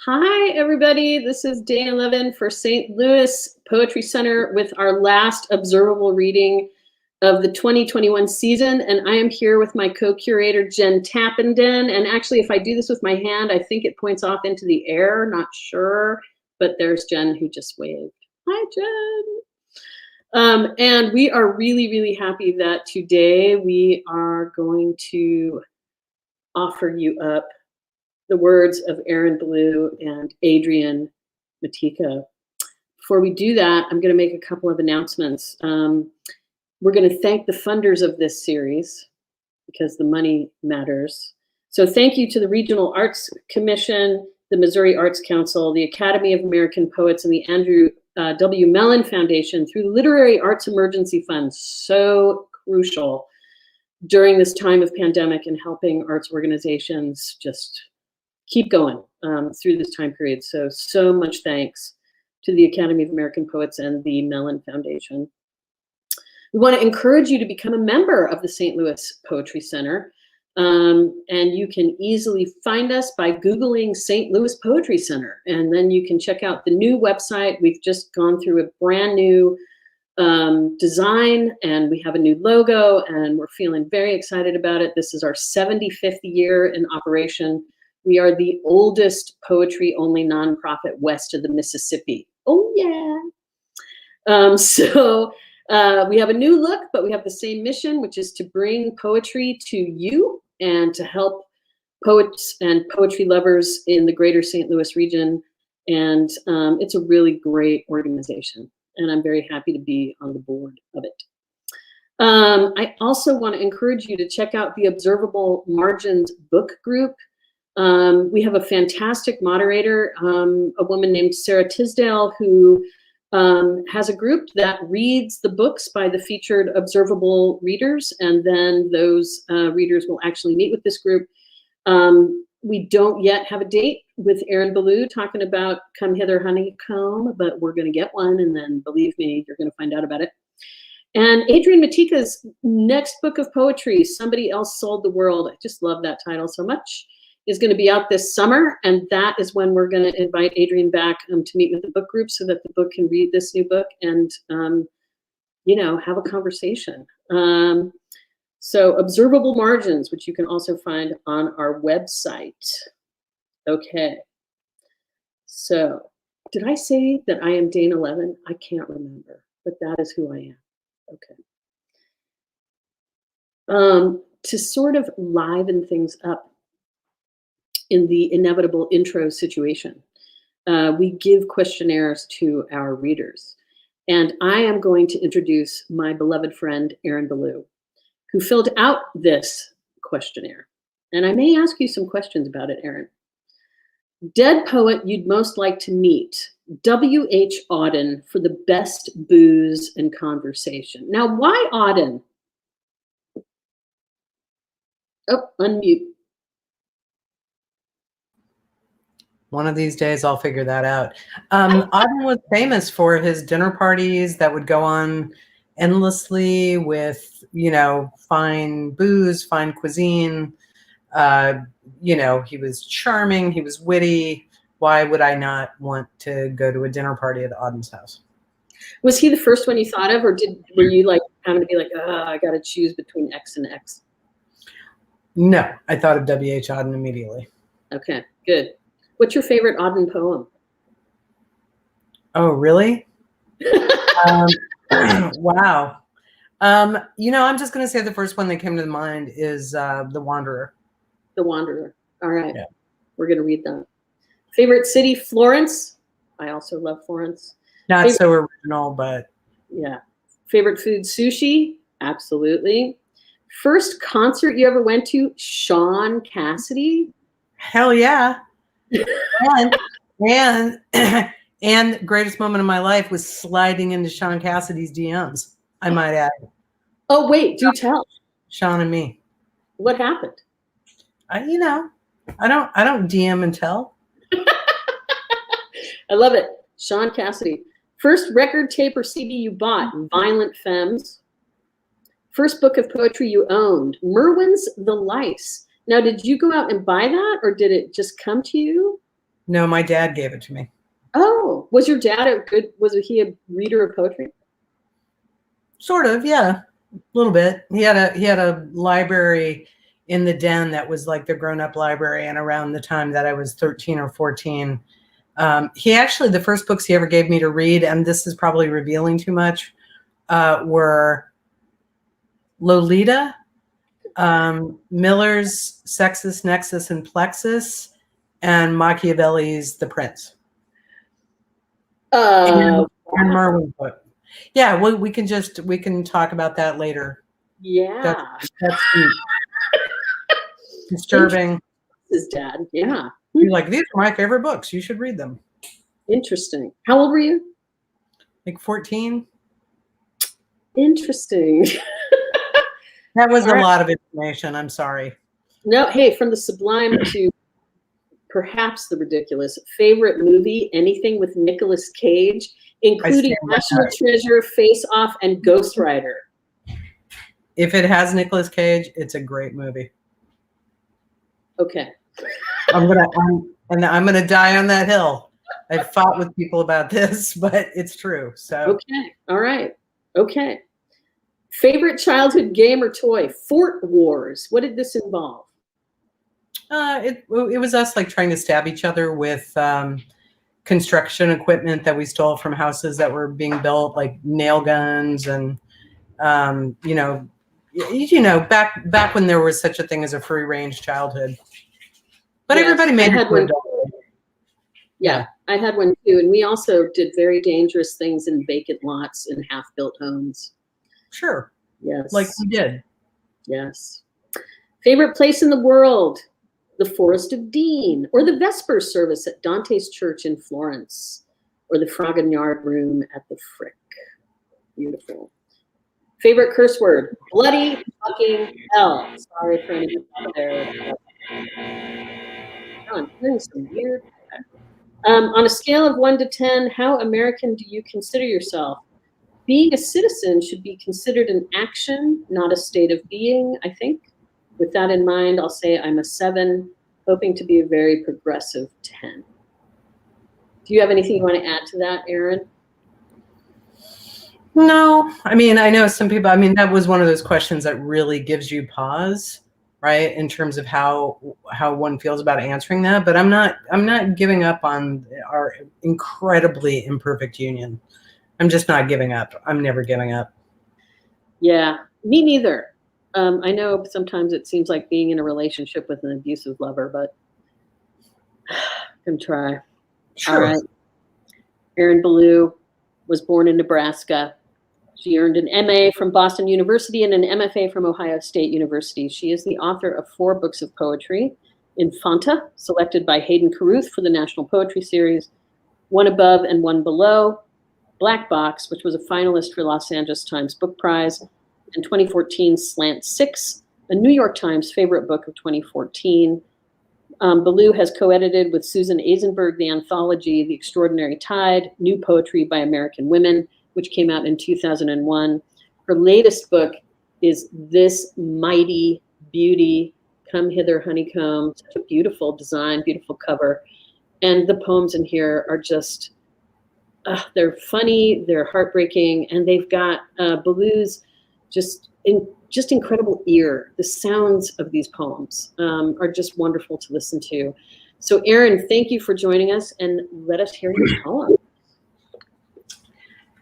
Hi, everybody. This is day 11 for St. Louis Poetry Center with our last observable reading of the 2021 season. And I am here with my co-curator, Jen Tappenden. And actually, if I do this with my hand, I think it points off into the air. Not sure, but there's Jen who just waved. Hi, Jen. And we are really, really happy that today we are going to offer you up the words of Erin Belieu and Adrian Matejka. Before we do that, I'm going to make a couple of announcements. We're going to thank the funders of this series because the money matters. So thank you to the Regional Arts Commission, the Missouri Arts Council, the Academy of American Poets, and the Andrew W. Mellon Foundation through the Literary Arts Emergency Fund. So crucial during this time of pandemic and helping arts organizations just keep going through this time period. So much thanks to the Academy of American Poets and the Mellon Foundation. We want to encourage you to become a member of the St. Louis Poetry Center. And you can easily find us by Googling St. Louis Poetry Center. And then you can check out the new website. We've just gone through a brand new design, and we have a new logo, and we're feeling very excited about it. This is our 75th year in operation. We are the oldest poetry-only nonprofit west of the Mississippi. Oh, yeah. We have a new look, but we have the same mission, which is to bring poetry to you and to help poets and poetry lovers in the greater St. Louis region. And it's a really great organization, and I'm very happy to be on the board of it. I also want to encourage you to check out the Observable Margins book group. We have a fantastic moderator, a woman named Sarah Tisdale, who has a group that reads the books by the featured observable readers, and then those readers will actually meet with this group. We don't yet have a date with Erin Belieu talking about Come Hither Honeycomb, but we're going to get one, and then believe me, you're going to find out about it. And Adrian Matejka's next book of poetry, Somebody Else Sold the World, I just love that title so much, is going to be out this summer, and that is when we're going to invite Adrian back to meet with the book group so that the book can read this new book and, you know, have a conversation. So Observable Margins, which you can also find on our website. Okay. So did I say that I am Dane 11? I can't remember, but that is who I am. Okay. To sort of liven things up, in the inevitable intro situation, we give questionnaires to our readers. And I am going to introduce my beloved friend, Erin Belieu, who filled out this questionnaire. And I may ask you some questions about it, Erin. Dead poet you'd most like to meet, W.H. Auden, for the best booze and conversation. Now, why Auden? Oh, unmute. One of these days, I'll figure that out. Auden was famous for his dinner parties that would go on endlessly with, you know, fine booze, fine cuisine. You know, he was charming, he was witty. Why would I not want to go to a dinner party at Auden's house? Was he the first one you thought of, or were you like having to be like, I got to choose between X and X? No, I thought of W.H. Auden immediately. Okay, good. What's your favorite Auden poem? Oh, really? Wow. You know, I'm just going to say the first one that came to mind is The Wanderer. The Wanderer. All right. Yeah. We're going to read that. Favorite city, Florence. I also love Florence. Not so original, but. Yeah. Favorite food, sushi. Absolutely. First concert you ever went to, Sean Cassidy. Hell yeah. And greatest moment of my life was sliding into Sean Cassidy's DMs, I might add. Oh, wait, do tell. Sean and me. What happened? You know, I don't DM and tell. I love it. Sean Cassidy. First record, tape, or CD you bought, Violent Femmes. First book of poetry you owned, Merwin's The Lice. Now, did you go out and buy that, or did it just come to you? No, my dad gave it to me. Oh, was your dad was he a reader of poetry? Sort of, yeah, a little bit. He had a library in the den that was like the grown-up library, and around the time that I was 13 or 14, he actually, the first books he ever gave me to read, and this is probably revealing too much, were Lolita, Miller's Sexus, Nexus, and Plexus, and Machiavelli's The Prince. And Merwin's book. Yeah, we can talk about that later. Yeah. That's disturbing. His dad, yeah. You're like, these are my favorite books. You should read them. Interesting. How old were you? Like 14. Interesting. That was a lot of information. I'm sorry. No, hey, from the sublime to perhaps the ridiculous. Favorite movie, anything with Nicolas Cage, including National Treasure, Face Off, and Ghost Rider. If it has Nicolas Cage, it's a great movie. Okay. I'm gonna die on that hill. I've fought with people about this, but it's true. So okay, all right, okay. Favorite childhood game or toy? Fort Wars. What did this involve? It was us like trying to stab each other with construction equipment that we stole from houses that were being built, like nail guns and back when there was such a thing as a free range childhood. But yes, everybody made it one. Yeah, I had one too, and we also did very dangerous things in vacant lots in half-built homes. Sure. Yes. Like we did. Yes. Favorite place in the world? The Forest of Dean, or the Vesper service at Dante's Church in Florence, or the Fragonard Room at the Frick. Beautiful. Favorite curse word? Bloody fucking hell. Sorry for any out there. Oh, I'm hearing some weird. On a scale of 1 to 10, how American do you consider yourself? Being a citizen should be considered an action, not a state of being, I think. With that in mind, I'll say I'm a 7, hoping to be a very progressive 10. Do you have anything you want to add to that, Erin? No, I mean, I know some people, I mean, that was one of those questions that really gives you pause, right? In terms of how one feels about answering that, but I'm not giving up on our incredibly imperfect union. I'm just not giving up. I'm never giving up. Yeah, me neither. I know sometimes it seems like being in a relationship with an abusive lover, but I can try. Sure. All right. Erin Belieu was born in Nebraska. She earned an MA from Boston University and an MFA from Ohio State University. She is the author of 4 books of poetry: Infanta, selected by Hayden Carruth for the National Poetry Series, One Above and One Below, Black Box, which was a finalist for Los Angeles Times Book Prize, and 2014 Slant 6, a New York Times favorite book of 2014. Belieu has co-edited with Susan Eisenberg the anthology The Extraordinary Tide, New Poetry by American Women, which came out in 2001. Her latest book is This Mighty Beauty, Come Hither Honeycomb. Such a beautiful design, beautiful cover. And the poems in here are just, they're funny, they're heartbreaking, and they've got Belieu's just incredible ear. The sounds of these poems are just wonderful to listen to. So Erin, thank you for joining us, and let us hear your poem.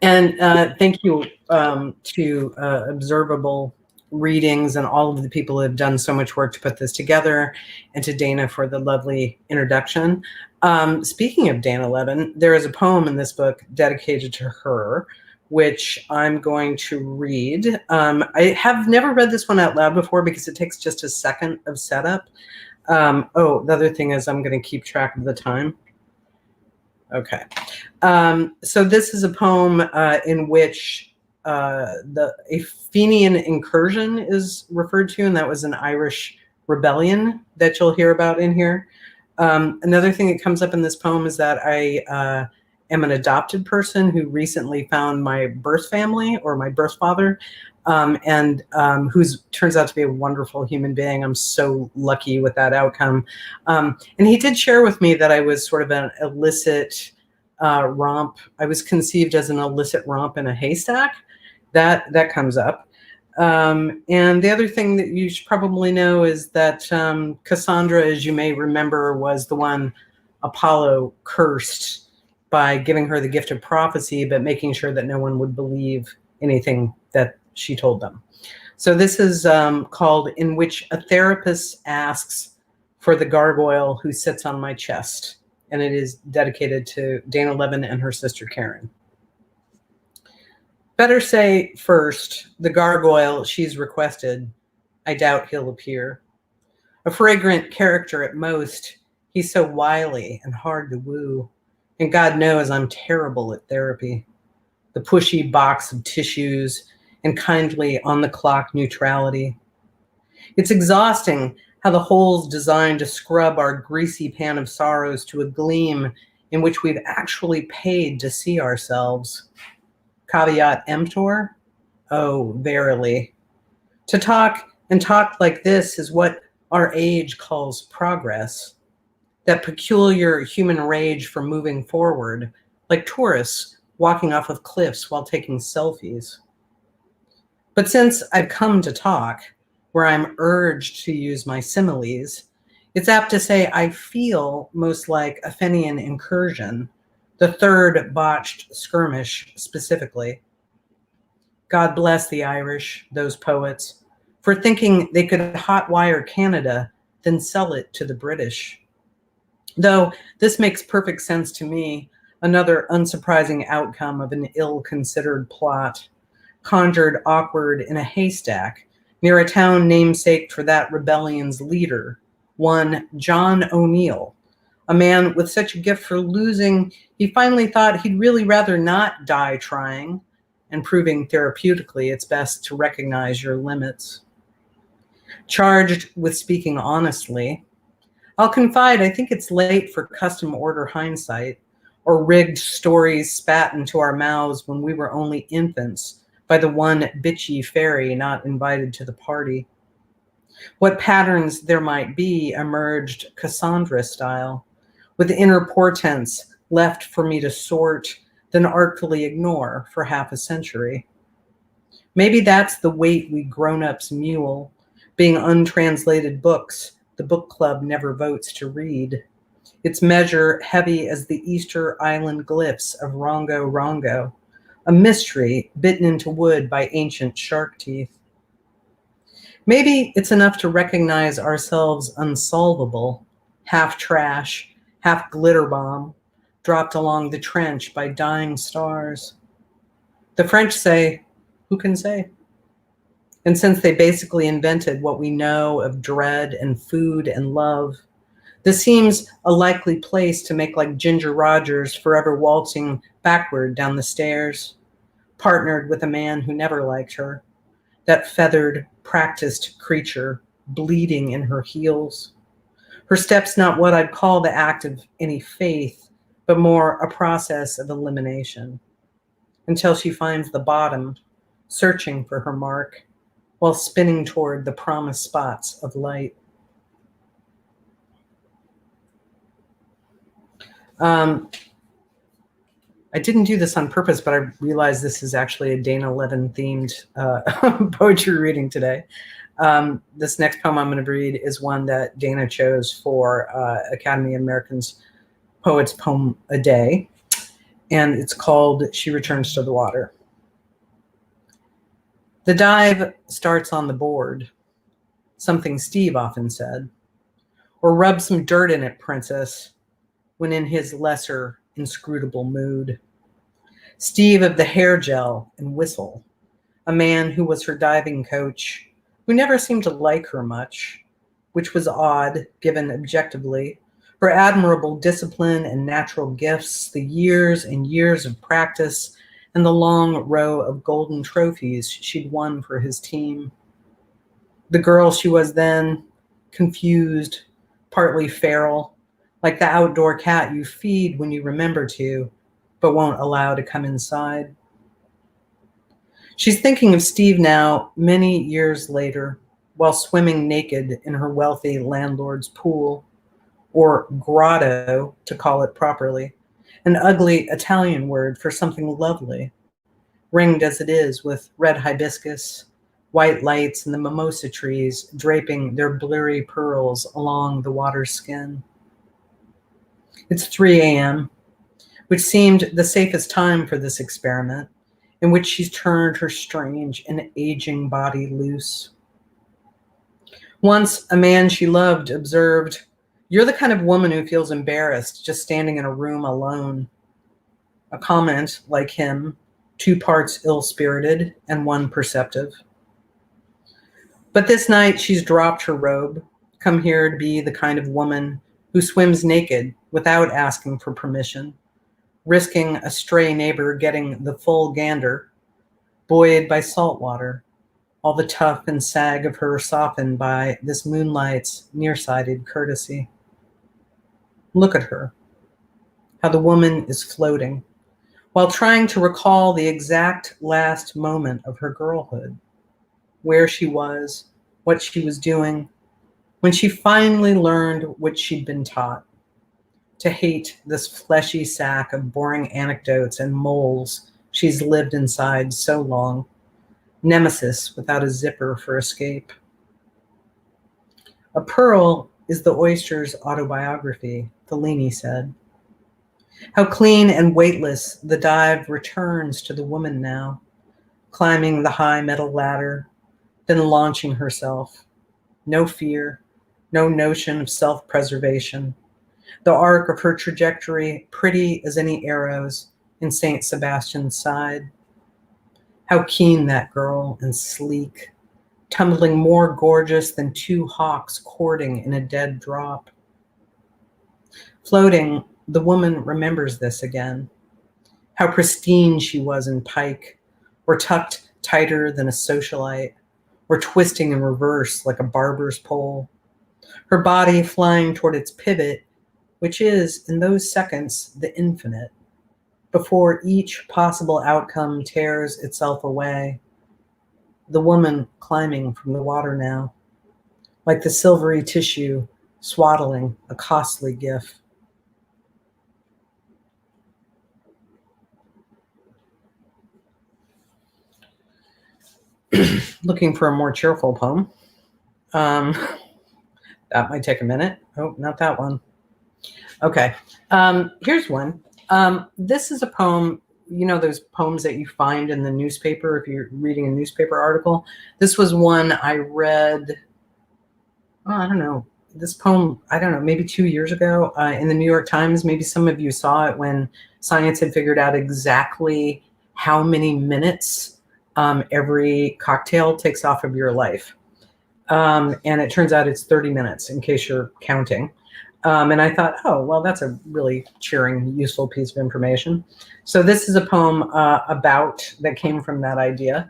And thank you to Observable Readings and all of the people who have done so much work to put this together, and to Dana for the lovely introduction. Speaking of Dana Levin, there is a poem in this book dedicated to her, which I'm going to read. I have never read this one out loud before because it takes just a second of setup. The other thing is I'm going to keep track of the time. Okay. So this is a poem in which a Fenian incursion is referred to, and that was an Irish rebellion that you'll hear about in here. Another thing that comes up in this poem is that I am an adopted person who recently found my birth family, or my birth father. and who's turns out to be a wonderful human being. I'm so lucky with that outcome. And he did share with me that I was sort of an illicit romp. I was conceived as an illicit romp in a haystack. That comes up. And the other thing that you should probably know is that Cassandra, as you may remember, was the one Apollo cursed by giving her the gift of prophecy, but making sure that no one would believe anything that she told them. So this is called In Which a Therapist Asks for the Gargoyle Who Sits on My Chest. And it is dedicated to Dana Levin and her sister Karen. Better say first, the gargoyle she's requested, I doubt he'll appear. A fragrant character at most, he's so wily and hard to woo. And God knows I'm terrible at therapy. The pushy box of tissues and kindly on-the-clock neutrality. It's exhausting how the hole's designed to scrub our greasy pan of sorrows to a gleam in which we've actually paid to see ourselves. Caveat emptor? Oh, verily. To talk and talk like this is what our age calls progress. That peculiar human rage for moving forward, like tourists walking off of cliffs while taking selfies. But since I've come to talk, where I'm urged to use my similes, it's apt to say I feel most like a Fenian incursion, the third botched skirmish specifically. God bless the Irish, those poets, for thinking they could hotwire Canada, then sell it to the British. Though this makes perfect sense to me, another unsurprising outcome of an ill-considered plot, conjured awkward in a haystack near a town namesake for that rebellion's leader, one John O'Neill, a man with such a gift for losing, he finally thought he'd really rather not die trying, and proving therapeutically it's best to recognize your limits. Charged with speaking honestly, I'll confide I think it's late for custom order hindsight, or rigged stories spat into our mouths when we were only infants by the one bitchy fairy not invited to the party. What patterns there might be emerged Cassandra style, with inner portents left for me to sort, then artfully ignore for half a century. Maybe that's the weight we grown-ups mule, being untranslated books the book club never votes to read. Its measure heavy as the Easter Island glyphs of Rongo Rongo, a mystery bitten into wood by ancient shark teeth. Maybe it's enough to recognize ourselves unsolvable, half trash, half glitter bomb, dropped along the trench by dying stars. The French say, who can say? And since they basically invented what we know of dread and food and love, this seems a likely place to make like Ginger Rogers forever waltzing backward down the stairs, partnered with a man who never liked her, that feathered, practiced creature bleeding in her heels. Her steps not what I'd call the act of any faith, but more a process of elimination, until she finds the bottom, searching for her mark, while spinning toward the promised spots of light. I didn't do this on purpose, but I realized this is actually a Dana Levin themed poetry reading today. This next poem I'm going to read is one that Dana chose for Academy of American's Poets Poem a Day, and it's called She Returns to the Water. The dive starts on the board, something Steve often said, or rub some dirt in it, princess, when in his lesser, inscrutable mood. Steve of the hair gel and whistle, a man who was her diving coach, who never seemed to like her much, which was odd, given objectively, her admirable discipline and natural gifts, the years and years of practice, and the long row of golden trophies she'd won for his team. The girl she was then, confused, partly feral, like the outdoor cat you feed when you remember to, but won't allow to come inside. She's thinking of Steve now, many years later, while swimming naked in her wealthy landlord's pool, or grotto, to call it properly, an ugly Italian word for something lovely, ringed as it is with red hibiscus, white lights, and the mimosa trees draping their blurry pearls along the water's skin. It's 3 a.m., which seemed the safest time for this experiment, in which she's turned her strange and aging body loose. Once, a man she loved observed, "You're the kind of woman who feels embarrassed just standing in a room alone." A comment, like him, 2 parts ill-spirited and 1 perceptive. But this night, she's dropped her robe, come here to be the kind of woman who swims naked without asking for permission, risking a stray neighbor getting the full gander, buoyed by salt water, all the tough and sag of her softened by this moonlight's nearsighted courtesy. Look at her, how the woman is floating, while trying to recall the exact last moment of her girlhood, where she was, what she was doing, when she finally learned what she'd been taught, to hate this fleshy sack of boring anecdotes and moles she's lived inside so long, nemesis without a zipper for escape. A pearl is the oyster's autobiography, Fellini said. How clean and weightless the dive returns to the woman now, climbing the high metal ladder, then launching herself. No fear, no notion of self-preservation. The arc of her trajectory pretty as any arrows in St. Sebastian's side. How keen that girl and sleek, tumbling more gorgeous than 2 hawks courting in a dead drop. Floating, the woman remembers this again. How pristine she was in pike, or tucked tighter than a socialite, or twisting in reverse like a barber's pole. Her body flying toward its pivot, which is, in those seconds, the infinite, before each possible outcome tears itself away. The woman climbing from the water now, like the silvery tissue swaddling a costly gift. Looking for a more cheerful poem. That might take a minute. Oh, not that one. Okay, here's one. This is a poem, you know those poems that you find in the newspaper if you're reading a newspaper article? This was one I read, I don't know, this poem, I don't know, maybe 2 years ago in the New York Times. Maybe some of you saw it when science had figured out exactly how many minutes every cocktail takes off of your life. And it turns out it's 30 minutes in case you're counting. And I thought, oh, well, that's a really cheering, useful piece of information. So this is a poem that came from that idea.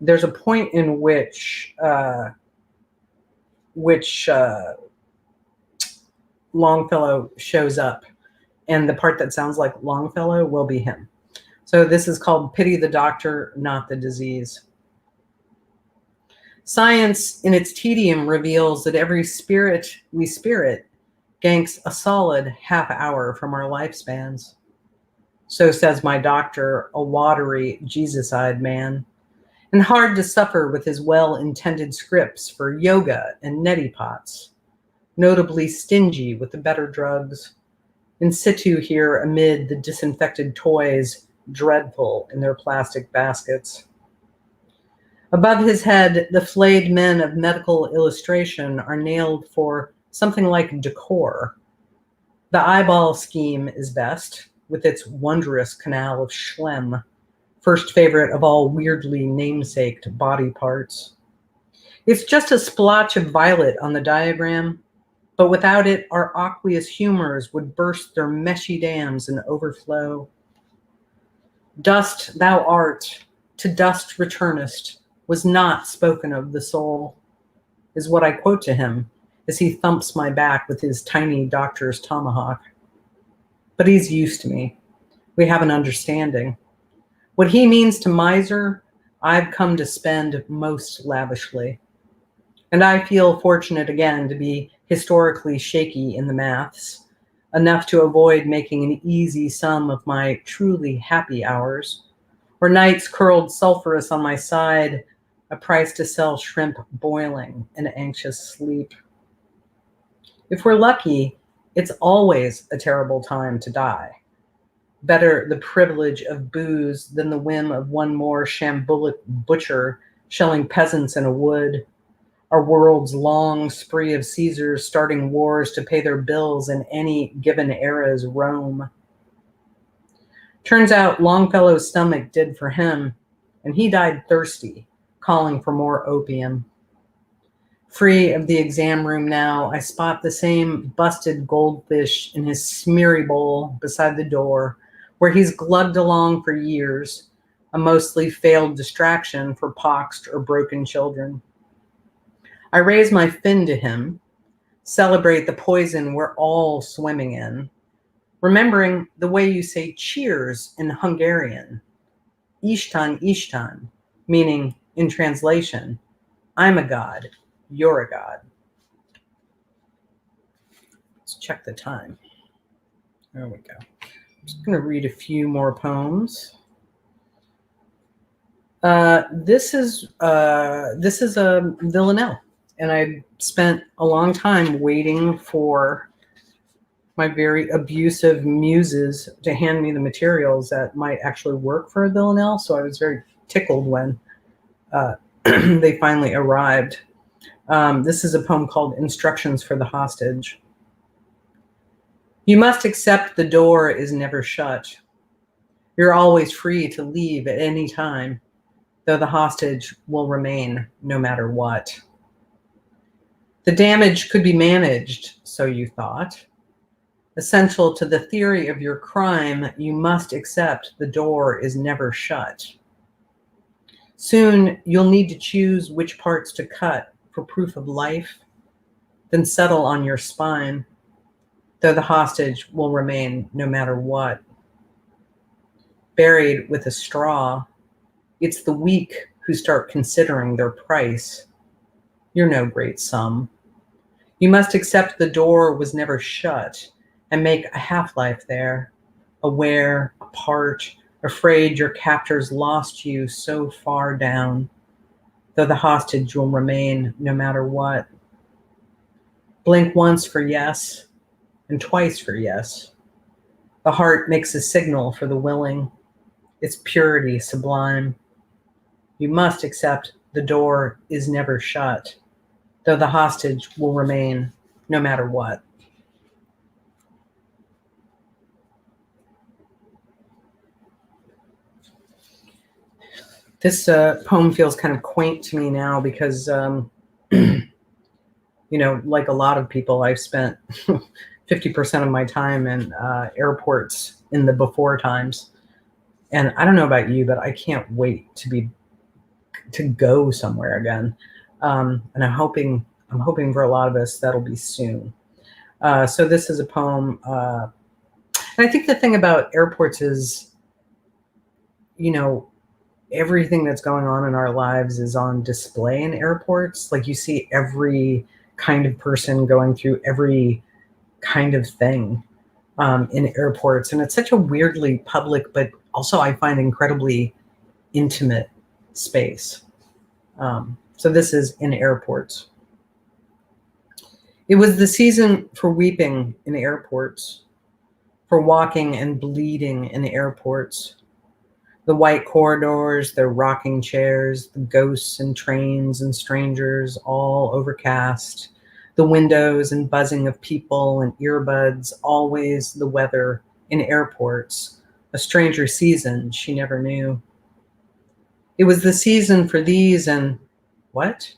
There's a point in which Longfellow shows up, and the part that sounds like Longfellow will be him. So this is called Pity the Doctor, Not the Disease. Science, in its tedium, reveals that every spirit we spirit ganks a solid half hour from our lifespans. So says my doctor, a watery, Jesus-eyed man, and hard to suffer with his well-intended scripts for yoga and neti pots, notably stingy with the better drugs, in situ here amid the disinfected toys, dreadful in their plastic baskets. Above his head, the flayed men of medical illustration are nailed for something like decor. The eyeball scheme is best, with its wondrous canal of Schlemm, first favorite of all weirdly namesaked body parts. It's just a splotch of violet on the diagram, but without it, our aqueous humors would burst their meshy dams and overflow. Dust thou art, to dust returnest, was not spoken of the soul, is what I quote to him as he thumps my back with his tiny doctor's tomahawk. But he's used to me. We have an understanding. What he means to miser, I've come to spend most lavishly. And I feel fortunate again to be historically shaky in the maths, enough to avoid making an easy sum of my truly happy hours, or nights curled sulphurous on my side, a price to sell shrimp boiling in anxious sleep. If we're lucky, it's always a terrible time to die. Better the privilege of booze than the whim of one more shambolic butcher shelling peasants in a wood, our world's long spree of Caesars starting wars to pay their bills in any given era's Rome. Turns out Longfellow's stomach did for him, and he died thirsty, calling for more opium. Free of the exam room now, I spot the same busted goldfish in his smeary bowl beside the door, where he's glugged along for years, a mostly failed distraction for poxed or broken children. I raise my fin to him, celebrate the poison we're all swimming in, remembering the way you say cheers in Hungarian, Ishtan, Ishtan, meaning, in translation, I'm a god, you're a god. Let's check the time. There we go. I'm just going to read a few more poems. This is a villanelle, and I spent a long time waiting for my very abusive muses to hand me the materials that might actually work for a villanelle. So I was very tickled when they finally arrived. This is a poem called Instructions for the Hostage. You must accept the door is never shut. You're always free to leave at any time, though the hostage will remain no matter what. The damage could be managed, so you thought. Essential to the theory of your crime, you must accept the door is never shut. Soon, you'll need to choose which parts to cut for proof of life, then settle on your spine, though the hostage will remain no matter what. Buried with a straw, it's the weak who start considering their price. You're no great sum. You must accept the door was never shut and make a half-life there, aware, apart, afraid your captors lost you so far down, though the hostage will remain no matter what. Blink once for yes, and twice for yes. The heart makes a signal for the willing, its purity sublime. You must accept the door is never shut, though the hostage will remain no matter what. This poem feels kind of quaint to me now because, you know, like a lot of people, I've spent 50% of my time in airports in the before times. And I don't know about you, but I can't wait to go somewhere again. And I'm hoping for a lot of us that'll be soon. So this is a poem. And I think the thing about airports is, you know, everything that's going on in our lives is on display in airports. Like you see every kind of person going through every kind of thing in airports. And it's such a weirdly public, but also I find incredibly intimate space. So this is in airports. It was the season for weeping in airports, for walking and bleeding in airports. The white corridors, their rocking chairs, the ghosts and trains and strangers, all overcast. The windows and buzzing of people and earbuds, always the weather in airports. A stranger season she never knew. It was the season for these and what?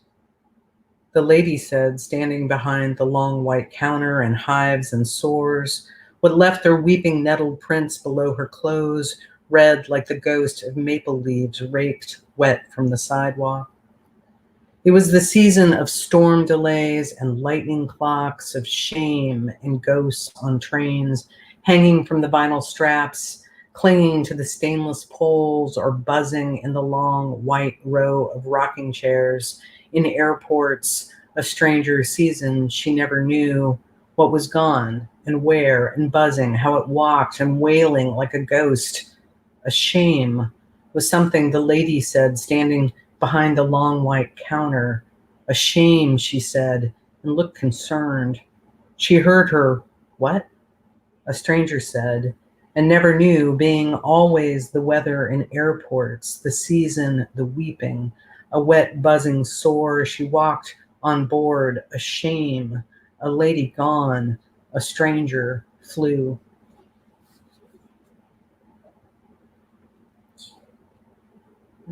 The lady said, standing behind the long white counter and hives and sores, what left their weeping nettled prints below her clothes, red like the ghost of maple leaves raked wet from the sidewalk. It was the season of storm delays and lightning clocks, of shame and ghosts on trains, hanging from the vinyl straps, clinging to the stainless poles or buzzing in the long white row of rocking chairs in airports, a stranger season she never knew what was gone and where, and buzzing, how it walked and wailing like a ghost. A shame was something the lady said, standing behind the long white counter. A shame, she said, and looked concerned. She heard her, what? A stranger said, and never knew, being always the weather in airports, the season, the weeping, a wet buzzing sore. She walked on board, a shame, a lady gone, a stranger flew.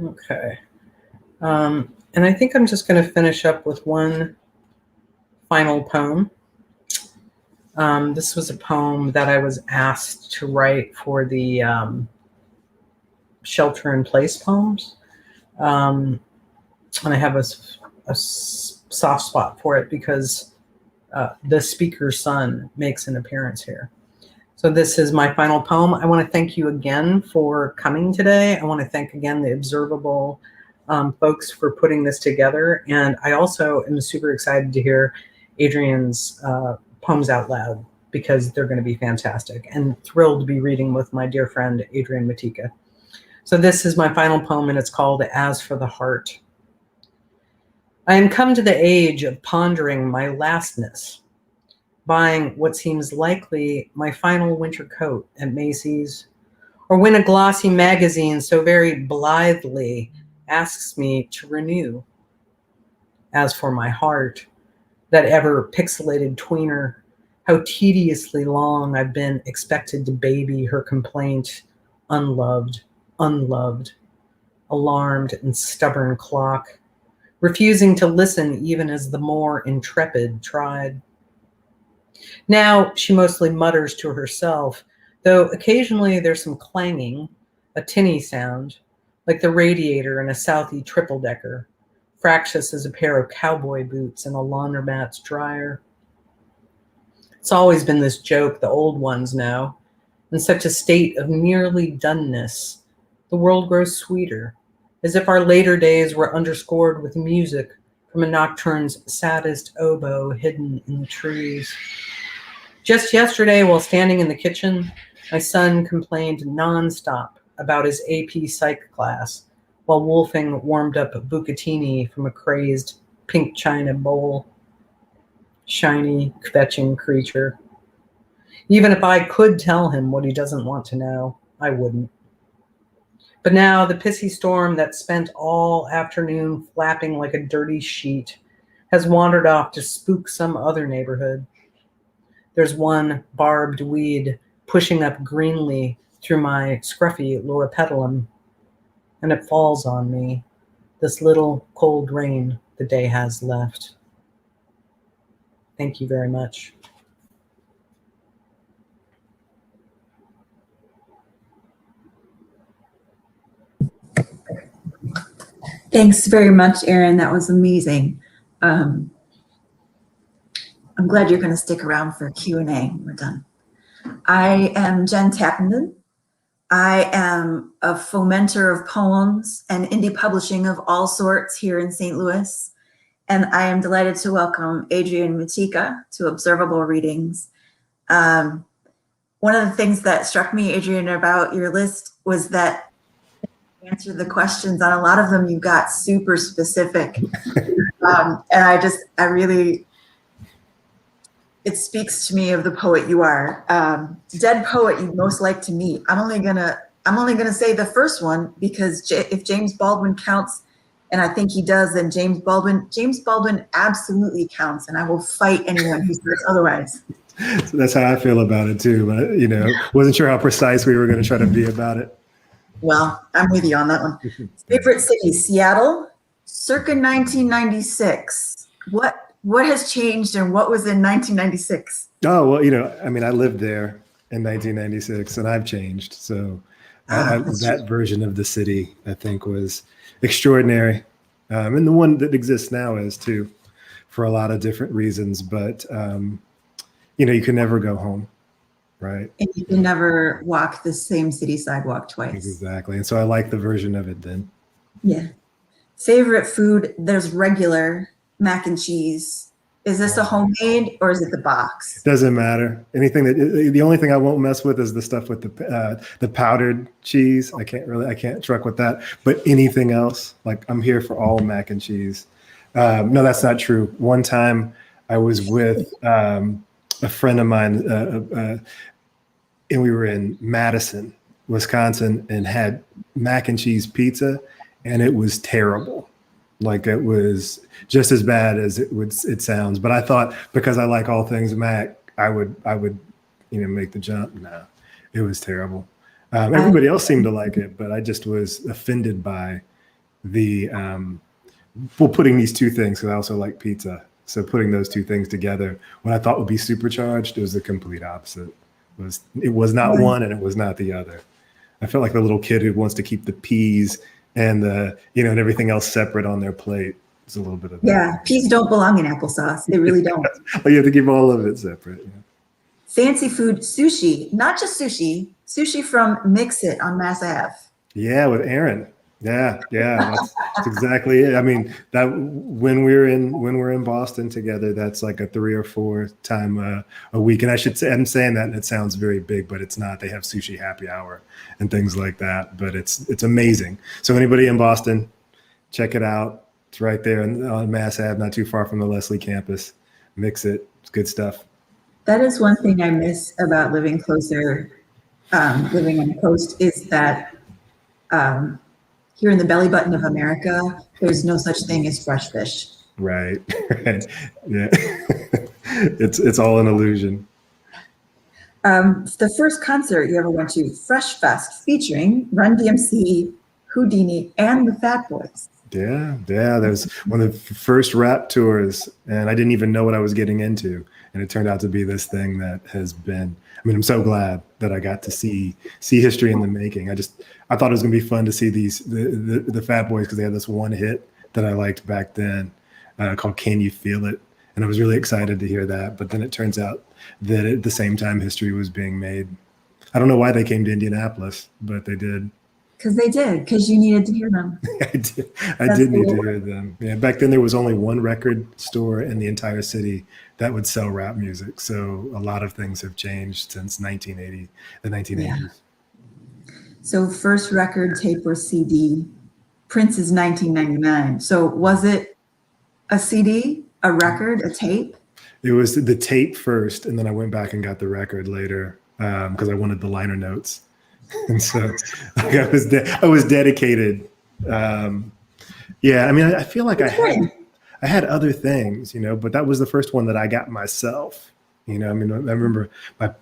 Okay. And I think I'm just going to finish up with one final poem. This was a poem that I was asked to write for the Shelter in Place poems. And I have a soft spot for it because the speaker's son makes an appearance here. So this is my final poem. I want to thank you again for coming today. I want to thank again the Observable folks for putting this together. And I also am super excited to hear Adrian's poems out loud because they're going to be fantastic, and thrilled to be reading with my dear friend, Adrian Matejka. So this is my final poem, and it's called As for the Heart. I am come to the age of pondering my lastness, buying what seems likely my final winter coat at Macy's, or when a glossy magazine so very blithely asks me to renew. As for my heart, that ever pixelated tweener, how tediously long I've been expected to baby her complaint, unloved, unloved, alarmed and stubborn clock, refusing to listen even as the more intrepid tried. Now she mostly mutters to herself, though occasionally there's some clanging, a tinny sound, like the radiator in a Southie triple-decker, fractious as a pair of cowboy boots in a laundromat's dryer. It's always been this joke the old ones know. In such a state of nearly doneness, the world grows sweeter, as if our later days were underscored with music from a nocturne's saddest oboe hidden in the trees. Just yesterday, while standing in the kitchen, my son complained nonstop about his AP Psych class, while Wolfing warmed up a bucatini from a crazed pink china bowl. Shiny, kvetching creature. Even if I could tell him what he doesn't want to know, I wouldn't. But now the pissy storm that spent all afternoon flapping like a dirty sheet has wandered off to spook some other neighborhood. There's one barbed weed pushing up greenly through my scruffy loropetalum, and it falls on me, this little cold rain the day has left. Thank you very much. Thanks very much, Erin. That was amazing. I'm glad you're going to stick around for Q&A when we're done. I am Jen Tappenden. I am a fomenter of poems and indie publishing of all sorts here in St. Louis. And I am delighted to welcome Adrian Matejka to Observable Readings. One of the things that struck me, Adrian, about your list was that you answered the questions. On a lot of them, you got super specific. And I really, it speaks to me of the poet you are. Dead poet you'd most like to meet. I'm only gonna say the first one, because if James Baldwin counts, and I think he does, then James Baldwin absolutely counts, and I will fight anyone who says otherwise. So that's how I feel about it too, but wasn't sure how precise we were going to try to be about it. Well, I'm with you on that one. Favorite city, Seattle, circa 1996. What has changed and what was in 1996? Oh, well, I lived there in 1996 and I've changed. So that version of the city, I think, was extraordinary. And the one that exists now is too, for a lot of different reasons. But, you can never go home. Right. And you can never walk the same city sidewalk twice. Exactly. And so I like the version of it then. Yeah. Favorite food, there's regular mac and cheese. Is this a homemade or is it the box? Doesn't matter. Anything the only thing I won't mess with is the stuff with the powdered cheese. I can't truck with that. But anything else, like I'm here for all mac and cheese. No, that's not true. One time I was with a friend of mine, and we were in Madison, Wisconsin, and had mac and cheese pizza, and it was terrible. Like it was just as bad as it sounds. But I thought because I like all things Mac, I would make the jump. No, it was terrible. Everybody else seemed to like it, but I just was offended by the putting these two things, because I also like pizza. So putting those two things together, what I thought would be supercharged, it was the complete opposite. It was not one and it was not the other. I felt like the little kid who wants to keep the peas and and everything else separate on their plate. It's a little bit of that. Yeah, peas don't belong in applesauce. They really don't. You have to keep all of it separate. Yeah. Fancy food, sushi, not just sushi from Mix It on Mass Ave. Yeah, with Erin. Yeah, that's exactly it. I mean, that when we're in Boston together, that's like a 3 or 4 time a week. And I should say, I'm saying that and it sounds very big, but it's not. They have sushi happy hour and things like that. But it's amazing. So anybody in Boston, check it out. It's right there on Mass Ave, not too far from the Leslie campus. Mix It. It's good stuff. That is one thing I miss about living closer, living on the coast, is that here in the belly button of America, there's no such thing as fresh fish. Right. Yeah. It's all an illusion. The first concert you ever went to, Fresh Fest, featuring Run DMC, Houdini, and the Fat Boys. Yeah. That was one of the first rap tours, and I didn't even know what I was getting into. And it turned out to be this thing that has been, I'm so glad that I got to see history in the making. I thought it was gonna be fun to see the Fat Boys, because they had this one hit that I liked back then called Can You Feel It? And I was really excited to hear that. But then it turns out that at the same time history was being made. I don't know why they came to Indianapolis, but they did. Because you needed to hear them. I did need to hear them. Yeah, back then there was only one record store in the entire city that would sell rap music. So a lot of things have changed since the 1980s. Yeah. So first record, tape, or CD, Prince's 1999. So was it a CD, a record, a tape? It was the tape first, and then I went back and got the record later because I wanted the liner notes. And so I was dedicated. I feel like I had other things, but that was the first one that I got myself. I remember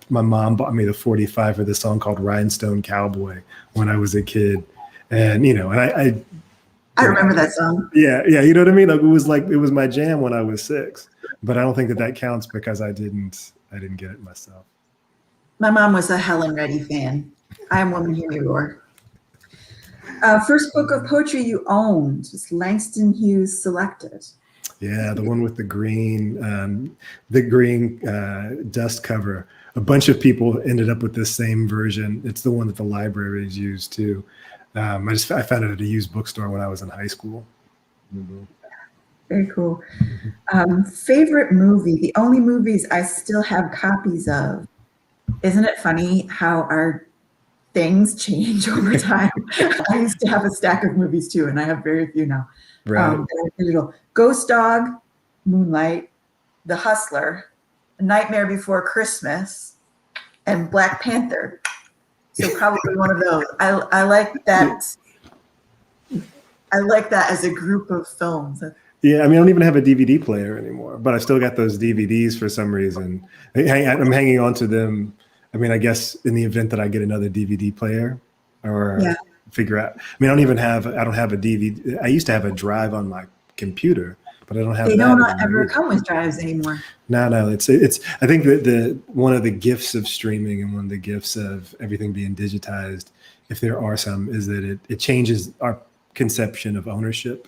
my mom bought me the 45 for this song called Rhinestone Cowboy when I was a kid. And, I remember that song. Yeah. You know what I mean? Like, it was my jam when I was 6, but I don't think that counts because I didn't get it myself. My mom was a Helen Reddy fan. I Am Woman, Hear Me Roar. First book of poetry you owned was Langston Hughes Selected. Yeah, the one with the green dust cover. A bunch of people ended up with this same version. It's the one that the libraries use too. I found it at a used bookstore when I was in high school. Mm-hmm. Very cool. Favorite movie? The only movies I still have copies of. Isn't it funny how our things change over time? I used to have a stack of movies too, and I have very few now. Right. Digital. Ghost Dog, Moonlight, The Hustler, Nightmare Before Christmas, and Black Panther. So probably one of those. I like that. I like that as a group of films. Yeah, I don't even have a DVD player anymore, but I still got those DVDs for some reason. I'm hanging on to them. I guess in the event that I get another DVD player or figure out. I don't have a DVD. I used to have a drive on my computer, but I don't have. They don't ever come with drives anymore. No. It's. I think that one of the gifts of streaming and one of the gifts of everything being digitized, if there are some, is that it changes our conception of ownership.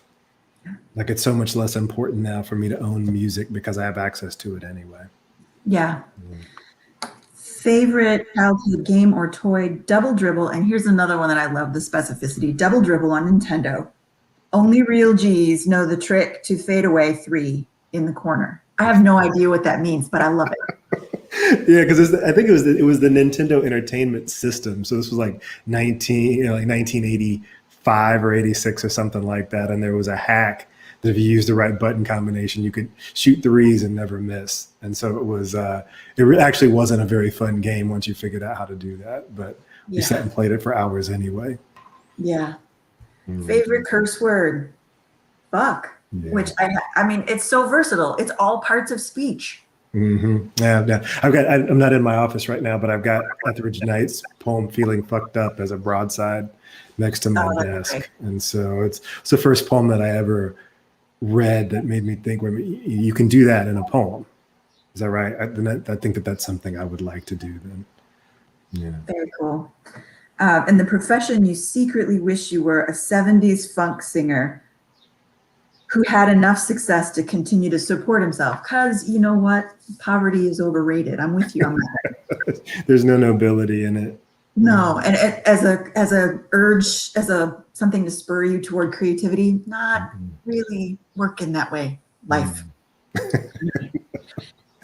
Like, it's so much less important now for me to own music because I have access to it anyway. Yeah. Favorite childhood game or toy, Double Dribble. And here's another one that I love, the specificity. Double Dribble on Nintendo. Only real G's know the trick to fade away 3 in the corner. I have no idea what that means, but I love it. Yeah, because I think it was the Nintendo Entertainment System. So this was like 1985 or 86 or something like that. And there was a hack that if you used the right button combination, you could shoot threes and never miss. And so it was, actually wasn't a very fun game once you figured out how to do that. But we sat and played it for hours anyway. Yeah. Favorite curse word, fuck. Yeah. Which I mean, it's so versatile. It's all parts of speech. Mm-hmm. Yeah. I'm not in my office right now, but I've got Etheridge Knight's poem "Feeling Fucked Up" as a broadside next to my desk, okay. And so it's the first poem that I ever read that made me think, you can do that in a poem. Is that right? I think that's something I would like to do then. Yeah. Very cool. In the profession you secretly wish you were, a 70s funk singer who had enough success to continue to support himself. Because you know what? Poverty is overrated. I'm with you on that. There's no nobility in it. No, and as a urge, as a something to spur you toward creativity, not really working that way. Life.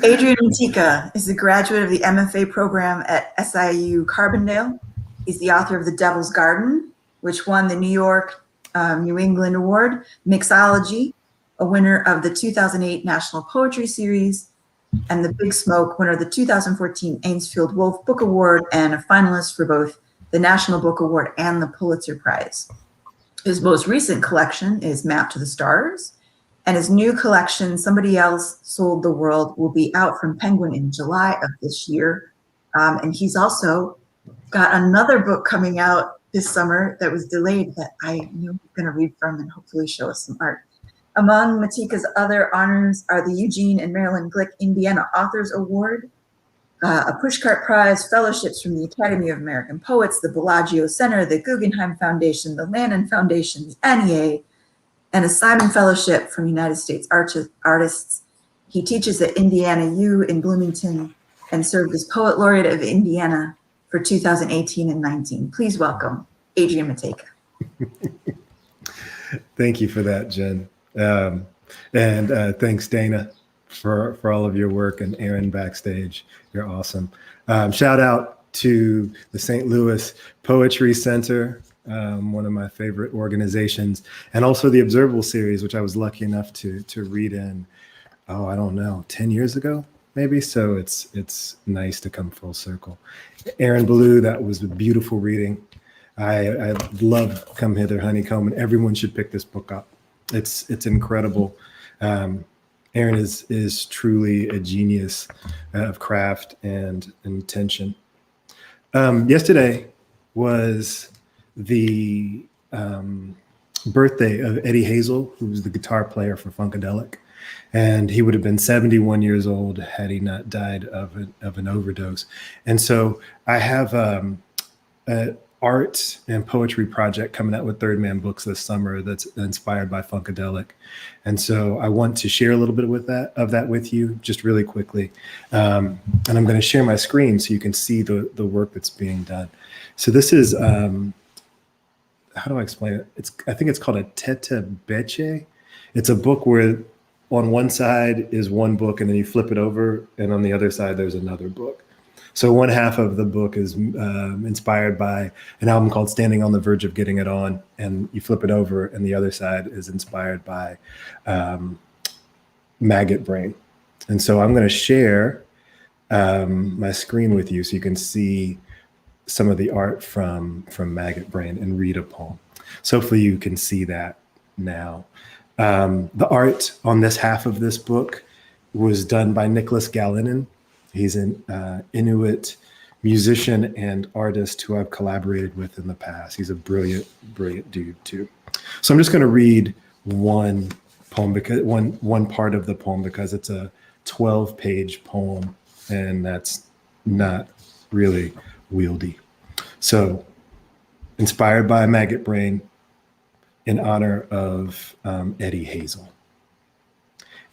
Adrian Tica is a graduate of the MFA program at SIU Carbondale. He's the author of The Devil's Garden, which won the New York, New England Award, Mixology, a winner of the 2008 National Poetry Series, and The Big Smoke, winner of the 2014 Ainsfield Wolf Book Award, and a finalist for both the National Book Award and the Pulitzer Prize. His most recent collection is Map to the Stars, and his new collection, Somebody Else Sold the World, will be out from Penguin in July of this year. And he's also got another book coming out this summer that was delayed that I knew he's going to read from and hopefully show us some art. Among Matejka's other honors are the Eugene and Marilyn Glick Indiana Authors Award, a Pushcart Prize, fellowships from the Academy of American Poets, the Bellagio Center, the Guggenheim Foundation, the Lannan Foundation, the NEA, and a Simon Fellowship from United States Artists. He teaches at Indiana U in Bloomington and served as Poet Laureate of Indiana for 2018 and 19. Please welcome Adrian Matejka. Thank you for that, Jen. And thanks, Dana, for all of your work, and Erin backstage. You're awesome. Shout out to the St. Louis Poetry Center, one of my favorite organizations, and also the Observable series, which I was lucky enough to read in, I don't know, 10 years ago, maybe. So it's nice to come full circle. Erin Belieu, that was a beautiful reading. I love Come Hither, Honeycomb, and everyone should pick this book up. It's incredible. Erin is truly a genius of craft and intention. Yesterday was the birthday of Eddie Hazel, who was the guitar player for Funkadelic, and he would have been 71 years old had he not died of an overdose. And so I have an art and poetry project coming out with Third Man Books this summer that's inspired by Funkadelic. And so I want to share a little bit of that with you just really quickly. And I'm going to share my screen so you can see the work that's being done. So this is, how do I explain it? I think it's called a tete beche. It's a book where on one side is one book and then you flip it over, and on the other side there's another book. So one half of the book is inspired by an album called Standing on the Verge of Getting It On, and you flip it over, and the other side is inspired by Maggot Brain. And so I'm going to share my screen with you so you can see some of the art from Maggot Brain and read a poem. So hopefully you can see that now. The art on this half of this book was done by Nicholas Gallinen. He's an Inuit musician and artist who I've collaborated with in the past. He's a brilliant, brilliant dude too. So I'm just going to read one poem, because one part of the poem, because it's a 12-page poem, and that's not really wieldy. So, inspired by Maggot Brain, in honor of Eddie Hazel.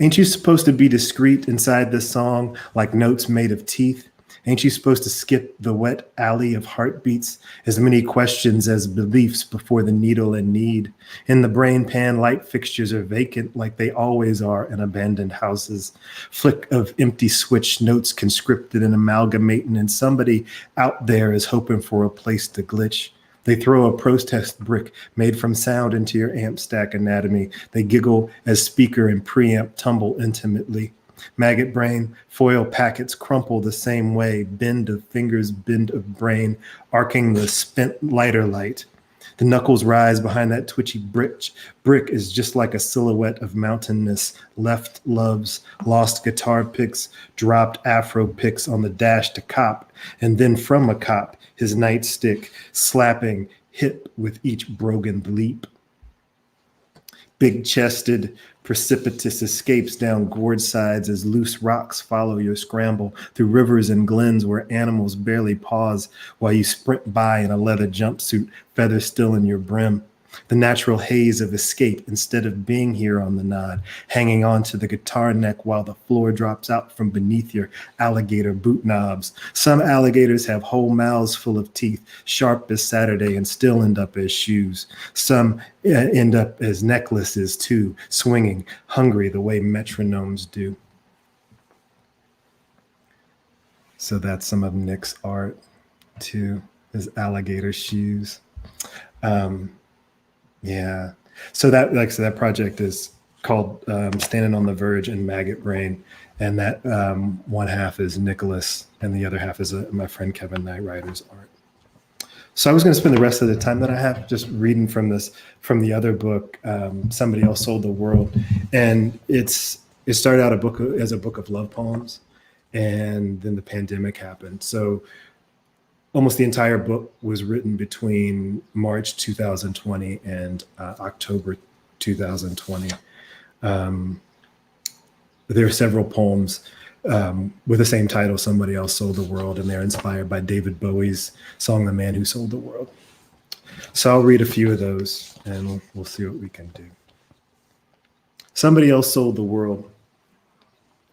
Ain't you supposed to be discreet inside this song, like notes made of teeth? Ain't you supposed to skip the wet alley of heartbeats? As many questions as beliefs before the needle and need. In the brain pan, light fixtures are vacant like they always are in abandoned houses. Flick of empty switch, notes conscripted and amalgamating, and somebody out there is hoping for a place to glitch. They throw a protest brick made from sound into your amp stack anatomy. They giggle as speaker and preamp tumble intimately. Maggot brain, foil packets crumple the same way, bend of fingers, bend of brain, arcing the spent lighter light. The knuckles rise behind that twitchy brick is just like a silhouette of mountainness, left loves, lost guitar picks, dropped afro picks on the dash to cop, and then from a cop, his nightstick slapping hip with each broken leap. Big-chested, precipitous escapes down gorge sides as loose rocks follow your scramble through rivers and glens where animals barely pause while you sprint by in a leather jumpsuit, feathers still in your brim. The natural haze of escape instead of being here on the nod, hanging on to the guitar neck while the floor drops out from beneath your alligator boot knobs. Some alligators have whole mouths full of teeth, sharp as Saturday, and still end up as shoes. Some end up as necklaces too, swinging, hungry the way metronomes do. So that's some of Nick's art too, his alligator shoes. Yeah. So that project is called Standing on the Verge and Maggot Brain. And that one half is Nicholas and the other half is my friend Kevin Knightrider's art. So I was going to spend the rest of the time that I have just reading from the other book, Somebody Else Sold the World. And it started out as a book of love poems. And then the pandemic happened. So almost the entire book was written between March 2020 and October 2020. There are several poems with the same title, Somebody Else Sold the World, and they're inspired by David Bowie's song, The Man Who Sold the World. So I'll read a few of those and we'll see what we can do. Somebody else sold the world.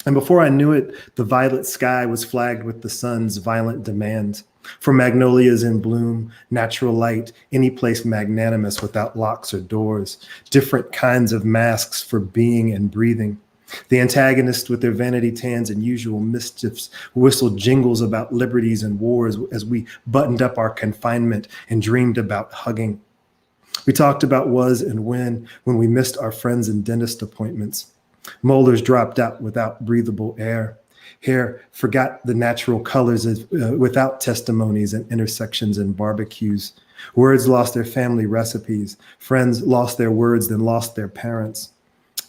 And before I knew it, the violet sky was flagged with the sun's violent demands. For magnolias in bloom, natural light, any place magnanimous without locks or doors, different kinds of masks for being and breathing. The antagonists with their vanity tans and usual mischiefs whistled jingles about liberties and wars as we buttoned up our confinement and dreamed about hugging. We talked about was and when we missed our friends and dentist appointments. Molars dropped out without breathable air. Hair forgot the natural colors without testimonies and intersections and barbecues. Words lost their family recipes. Friends lost their words, then lost their parents.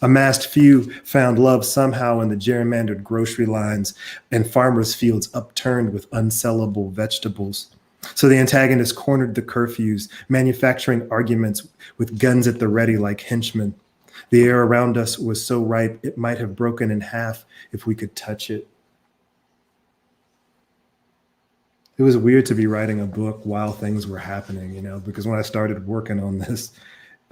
A masked few found love somehow in the gerrymandered grocery lines and farmers' fields upturned with unsellable vegetables. So the antagonists cornered the curfews, manufacturing arguments with guns at the ready like henchmen. The air around us was so ripe it might have broken in half if we could touch it. It was weird to be writing a book while things were happening, because when I started working on this,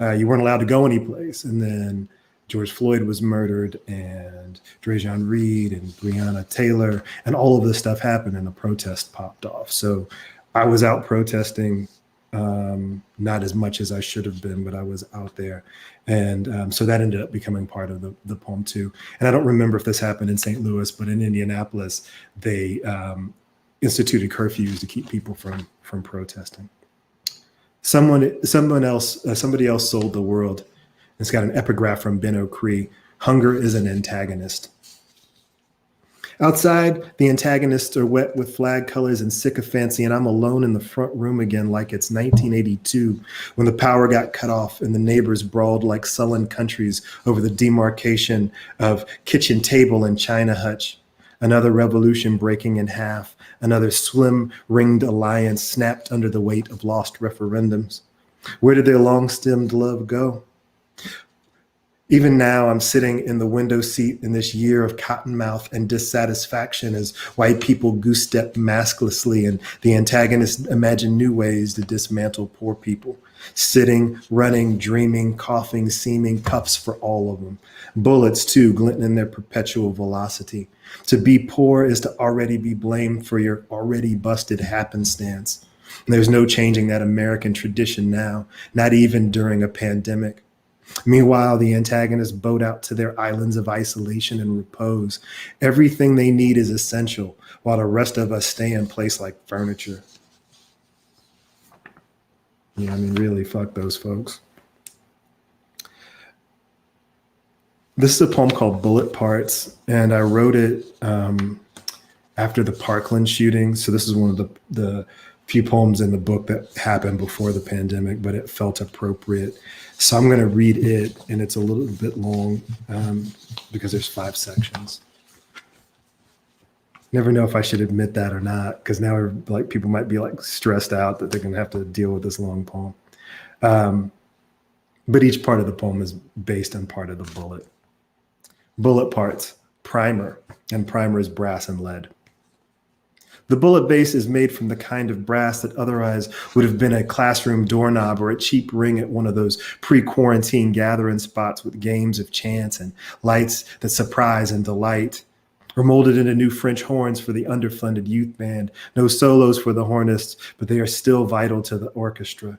you weren't allowed to go anyplace. And then George Floyd was murdered and Drejon Reed and Breonna Taylor and all of this stuff happened and a protest popped off. So I was out protesting, not as much as I should have been, but I was out there. And so that ended up becoming part of the poem too. And I don't remember if this happened in St. Louis, but in Indianapolis, they instituted curfews to keep people from protesting. Somebody else sold the world. It's got an epigraph from Ben O'Cree. Hunger is an antagonist. Outside, the antagonists are wet with flag colors and sycophancy, and I'm alone in the front room again like it's 1982 when the power got cut off and the neighbors brawled like sullen countries over the demarcation of kitchen table and china hutch. Another revolution breaking in half, another slim-ringed alliance snapped under the weight of lost referendums. Where did their long-stemmed love go? Even now, I'm sitting in the window seat in this year of cottonmouth and dissatisfaction as white people goose-step masklessly and the antagonists imagine new ways to dismantle poor people. Sitting, running, dreaming, coughing, seeming, puffs for all of them. Bullets, too, glinting in their perpetual velocity. To be poor is to already be blamed for your already busted happenstance. And there's no changing that American tradition now, not even during a pandemic. Meanwhile, the antagonists boat out to their islands of isolation and repose. Everything they need is essential, while the rest of us stay in place like furniture. Yeah, I mean, really, fuck those folks. This is a poem called Bullet Parts, and I wrote it after the Parkland shooting. So this is one of the few poems in the book that happened before the pandemic, but it felt appropriate. So I'm going to read it, and it's a little bit long because there's 5 sections. Never know if I should admit that or not, because now like people might be like stressed out that they're going to have to deal with this long poem. But each part of the poem is based on part of the bullet. Bullet parts, primer, and primer is brass and lead. The bullet base is made from the kind of brass that otherwise would have been a classroom doorknob or a cheap ring at one of those pre-quarantine gathering spots with games of chance and lights that surprise and delight. Or molded into new French horns for the underfunded youth band. No solos for the hornists, but they are still vital to the orchestra.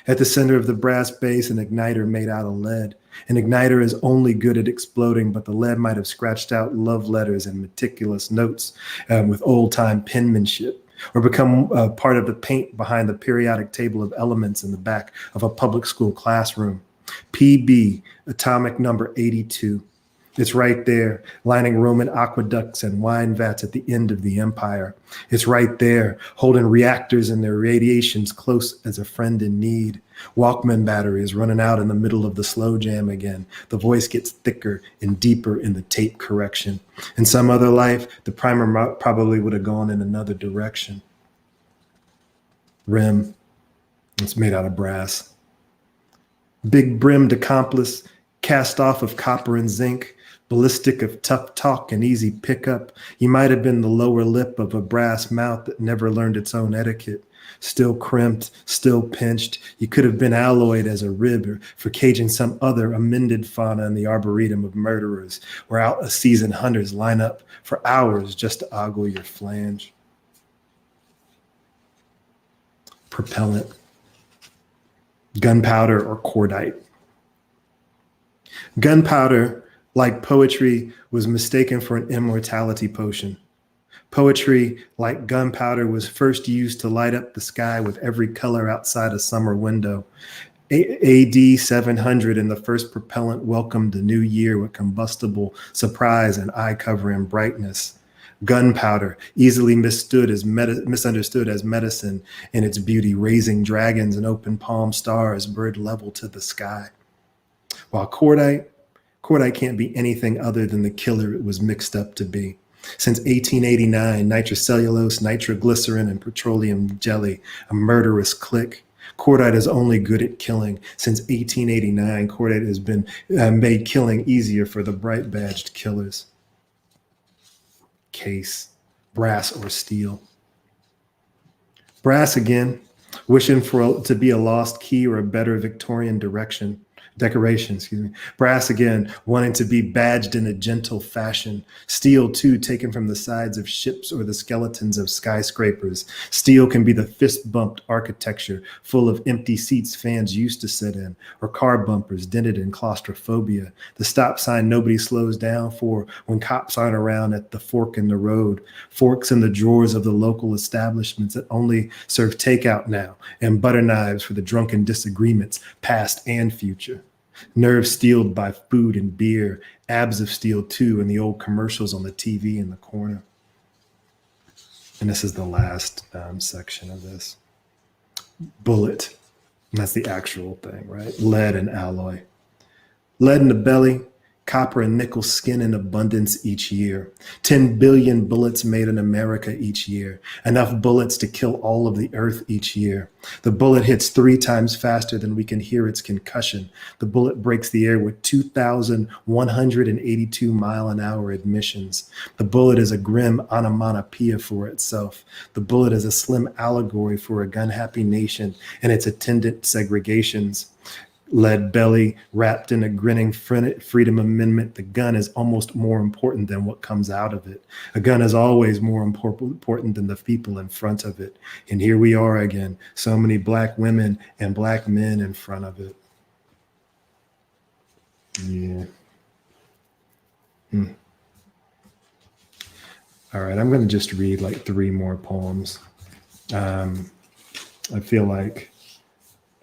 At the center of the brass base, an igniter made out of lead. An igniter is only good at exploding, but the lead might have scratched out love letters and meticulous notes with old-time penmanship, or become part of the paint behind the periodic table of elements in the back of a public school classroom. PB, atomic number 82. It's right there, lining Roman aqueducts and wine vats at the end of the empire. It's right there, holding reactors and their radiations close as a friend in need. Walkman batteries running out in the middle of the slow jam again. The voice gets thicker and deeper in the tape correction. In some other life, the primer probably would have gone in another direction. Rim, it's made out of brass. Big brimmed accomplice, cast off of copper and zinc. Ballistic of tough talk and easy pickup. You might have been the lower lip of a brass mouth that never learned its own etiquette. Still crimped, still pinched. You could have been alloyed as a rib for caging some other amended fauna in the arboretum of murderers, where out-of-season hunters line up for hours just to ogle your flange. Propellant. Gunpowder or cordite. Gunpowder, like poetry, was mistaken for an immortality potion. Poetry, like gunpowder, was first used to light up the sky with every color outside a summer window. AD 700 and the first propellant welcomed the new year with combustible surprise and eye-covering brightness. Gunpowder, easily misunderstood as medicine in its beauty, raising dragons and open palm stars bird level to the sky. While cordite can't be anything other than the killer it was mixed up to be. Since 1889, nitrocellulose, nitroglycerin, and petroleum jelly, a murderous clique. Cordite is only good at killing. Since 1889, cordite has been made killing easier for the bright-badged killers. Case, brass or steel. Brass again, wishing to be a lost key or a better Victorian decoration. Brass again, wanting to be badged in a gentle fashion. Steel, too, taken from the sides of ships or the skeletons of skyscrapers. Steel can be the fist-bumped architecture full of empty seats fans used to sit in, or car bumpers dented in claustrophobia. The stop sign nobody slows down for when cops aren't around at the fork in the road. Forks in the drawers of the local establishments that only serve takeout now, and butter knives for the drunken disagreements, past and future. Nerves steeled by food and beer, abs of steel too, and the old commercials on the TV in the corner. And this is the last section of this. Bullet, and that's the actual thing, right? Lead and alloy. Lead in the belly, copper and nickel skin in abundance each year. 10 billion bullets made in America each year. Enough bullets to kill all of the earth each year. The bullet hits 3 times faster than we can hear its concussion. The bullet breaks the air with 2,182 mile-an-hour admissions. The bullet is a grim onomatopoeia for itself. The bullet is a slim allegory for a gun-happy nation and its attendant segregations. Lead belly wrapped in a grinning Freedom Amendment. The gun is almost more important than what comes out of it. A gun is always more important than the people in front of it. And here we are again, so many Black women and Black men in front of it. Yeah. All right, I'm going to just read like 3 more poems. I feel like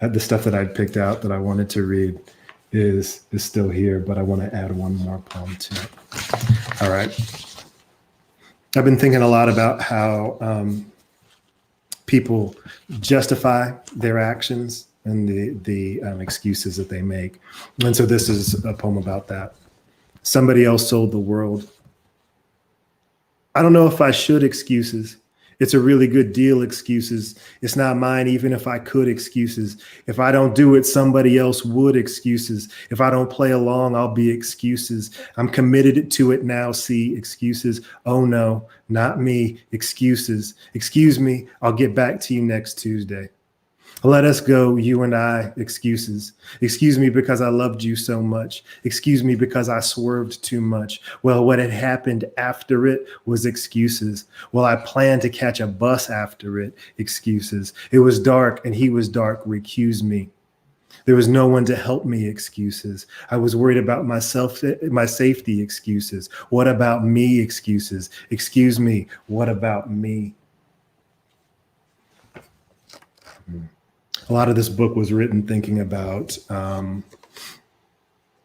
the stuff that I'd picked out that I wanted to read is still here, but I want to add 1 more poem to it. All right. I've been thinking a lot about how people justify their actions and the excuses that they make. And so this is a poem about that. Somebody else sold the world. I don't know if I should excuses. It's a really good deal, excuses. It's not mine, even if I could, excuses. If I don't do it, somebody else would, excuses. If I don't play along, I'll be excuses. I'm committed to it now, see, excuses. Oh no, not me, excuses. Excuse me, I'll get back to you next Tuesday. Let us go, you and I, excuses. Excuse me because I loved you so much. Excuse me because I swerved too much. Well, what had happened after it was excuses. Well, I planned to catch a bus after it, excuses. It was dark and he was dark, recuse me. There was no one to help me, excuses. I was worried about myself, my safety, excuses. What about me, excuses? Excuse me, what about me? A lot of this book was written thinking about,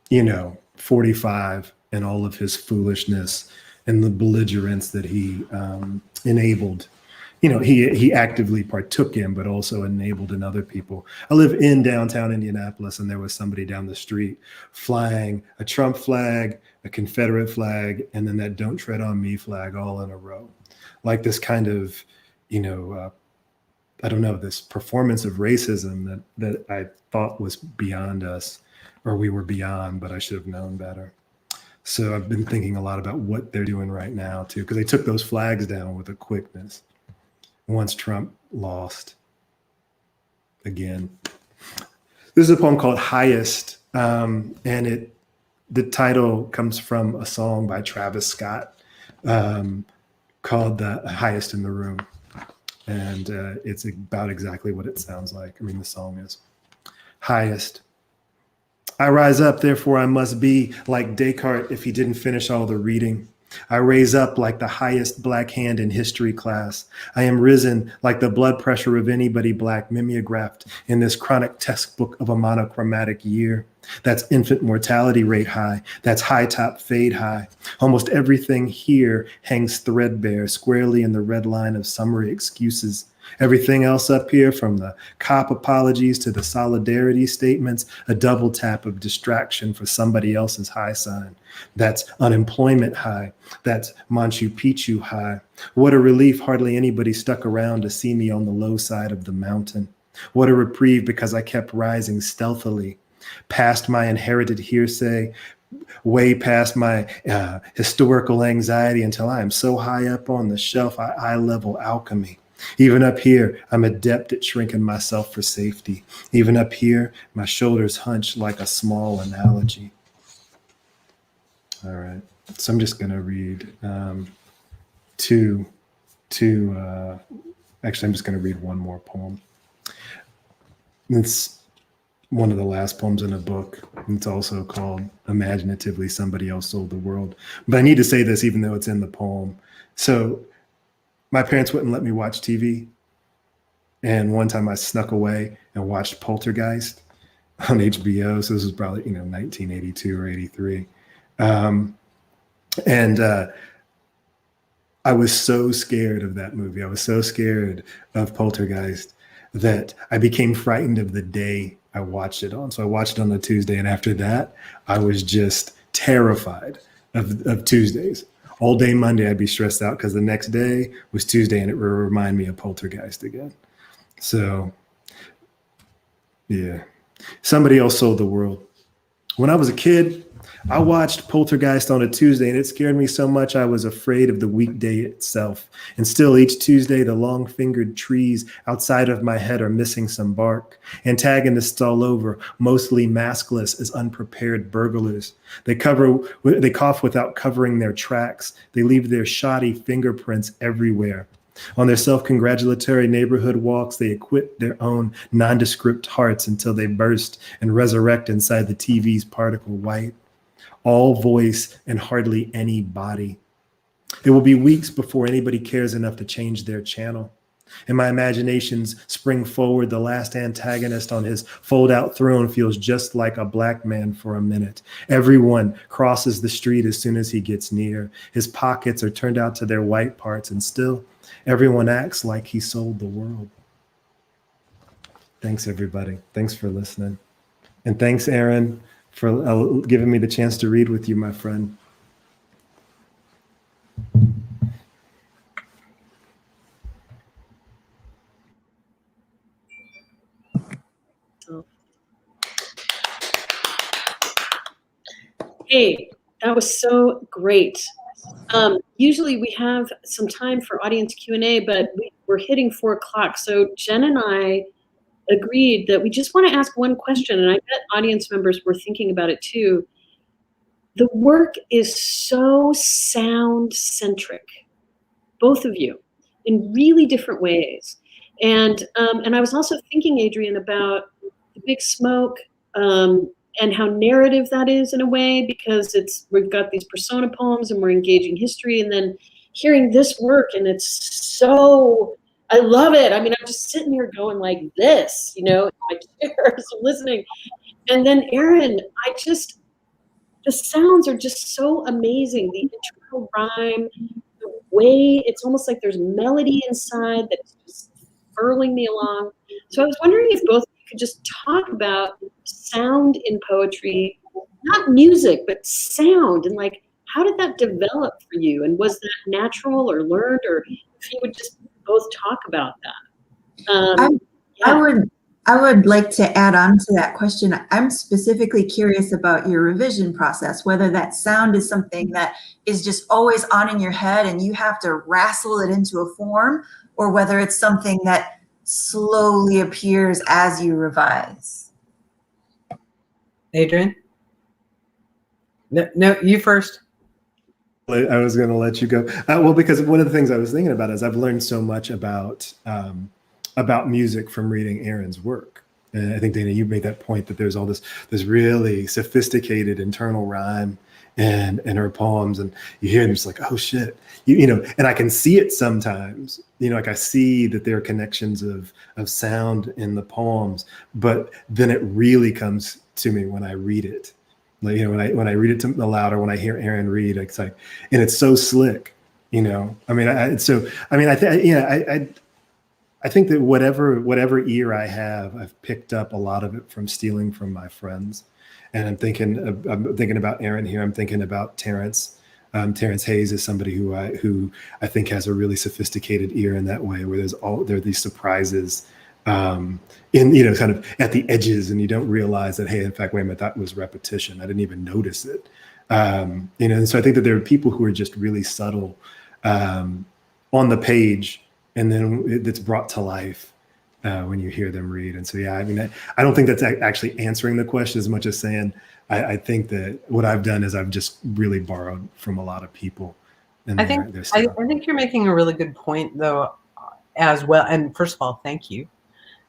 45 and all of his foolishness and the belligerence that he enabled. He actively partook in, but also enabled in other people. I live in downtown Indianapolis, and there was somebody down the street flying a Trump flag, a Confederate flag, and then that "Don't Tread on Me" flag all in a row. Like this kind of, I don't know, this performance of racism that I thought was beyond us, or we were beyond, but I should have known better. So I've been thinking a lot about what they're doing right now too, because they took those flags down with a quickness once Trump lost again. This is a poem called Highest, and the title comes from a song by Travis Scott called The Highest in the Room. And it's about exactly what it sounds like. I mean, the song is highest. I rise up, therefore I must be like Descartes if he didn't finish all the reading. I raise up like the highest black hand in history class. I am risen like the blood pressure of anybody black mimeographed in this chronic textbook of a monochromatic year. That's infant mortality rate high. That's high top fade high. Almost everything here hangs threadbare squarely in the red line of summary excuses. Everything else up here, from the cop apologies to the solidarity statements, a double tap of distraction for somebody else's high sign. That's unemployment high. That's Machu Picchu high. What a relief hardly anybody stuck around to see me on the low side of the mountain. What a reprieve because I kept rising stealthily, past my inherited hearsay, way past my historical anxiety, until I am so high up on the shelf, I eye-level alchemy. Even up here, I'm adept at shrinking myself for safety. Even up here, my shoulders hunch like a small analogy. All right, so I'm just gonna read actually, I'm just gonna read 1 more poem. It's one of the last poems in a book. It's also called Imaginatively Somebody Else Sold the World. But I need to say this even though it's in the poem. So my parents wouldn't let me watch TV. And one time I snuck away and watched Poltergeist on HBO. So this was probably, 1982 or 83. I was so scared of that movie. I was so scared of Poltergeist that I became frightened of the day I watched it on. So I watched it on a Tuesday. And after that, I was just terrified of Tuesdays. All day Monday, I'd be stressed out because the next day was Tuesday and it would remind me of Poltergeist again. So, yeah. Somebody else sold the world. When I was a kid, I watched Poltergeist on a Tuesday and it scared me so much I was afraid of the weekday itself. And still each Tuesday, the long-fingered trees outside of my head are missing some bark. Antagonists all over, mostly maskless as unprepared burglars. They cough without covering their tracks. They leave their shoddy fingerprints everywhere. On their self-congratulatory neighborhood walks, they equip their own nondescript hearts until they burst and resurrect inside the TV's particle white. All voice and hardly any body. It will be weeks before anybody cares enough to change their channel. In my imaginations spring forward, the last antagonist on his fold-out throne feels just like a black man for a minute. Everyone crosses the street as soon as he gets near. His pockets are turned out to their white parts, and still, everyone acts like he sold the world. Thanks, everybody. Thanks for listening. And thanks, Erin, for giving me the chance to read with you, my friend. Hey, that was so great. Usually we have some time for audience Q&A, but we're hitting 4 o'clock. So Jen and I agreed that we just want to ask one question, and I bet audience members were thinking about it too. The work is so sound-centric, both of you, in really different ways. And I was also thinking, Adrian, about The Big Smoke, and how narrative that is in a way, because we've got these persona poems and we're engaging history, and then hearing this work, and it's so, I love it. I mean, I'm just sitting here going like this, in my chair, so listening. And then Erin, the sounds are just so amazing. The internal rhyme, the way, it's almost like there's melody inside that's just furling me along. So I was wondering if both of you could just talk about sound in poetry, not music, but sound, and like, how did that develop for you? And was that natural or learned, or if you would just both talk about that? I would like to add on to that question. I'm specifically curious about your revision process, whether that sound is something that is just always on in your head and you have to wrestle it into a form, or whether it's something that slowly appears as you revise. Adrian? No, you first. I was going to let you go. Well, because one of the things I was thinking about is I've learned so much about music from reading Erin's work. And I think, Dana, you made that point that there's all this really sophisticated internal rhyme in her poems, and you hear them just like, oh shit, and I can see it sometimes, like I see that there are connections of sound in the poems, but then it really comes to me when I read it. Like, when I read it aloud, or when I hear Erin read, it's like, and it's so slick, I think that whatever ear I have, I've picked up a lot of it from stealing from my friends. And I'm thinking about Erin here. I'm thinking about Terrence. Terrence Hayes is somebody who I think has a really sophisticated ear in that way, where there are these surprises in kind of at the edges, and you don't realize that, hey, in fact, wait a minute, that was repetition. I didn't even notice it. And so I think that there are people who are just really subtle on the page, and then it's brought to life when you hear them read. And so, yeah, I mean, I don't think that's actually answering the question as much as saying, I think that what I've done is I've just really borrowed from a lot of people. And I think you're making a really good point, though, as well. And first of all, thank you.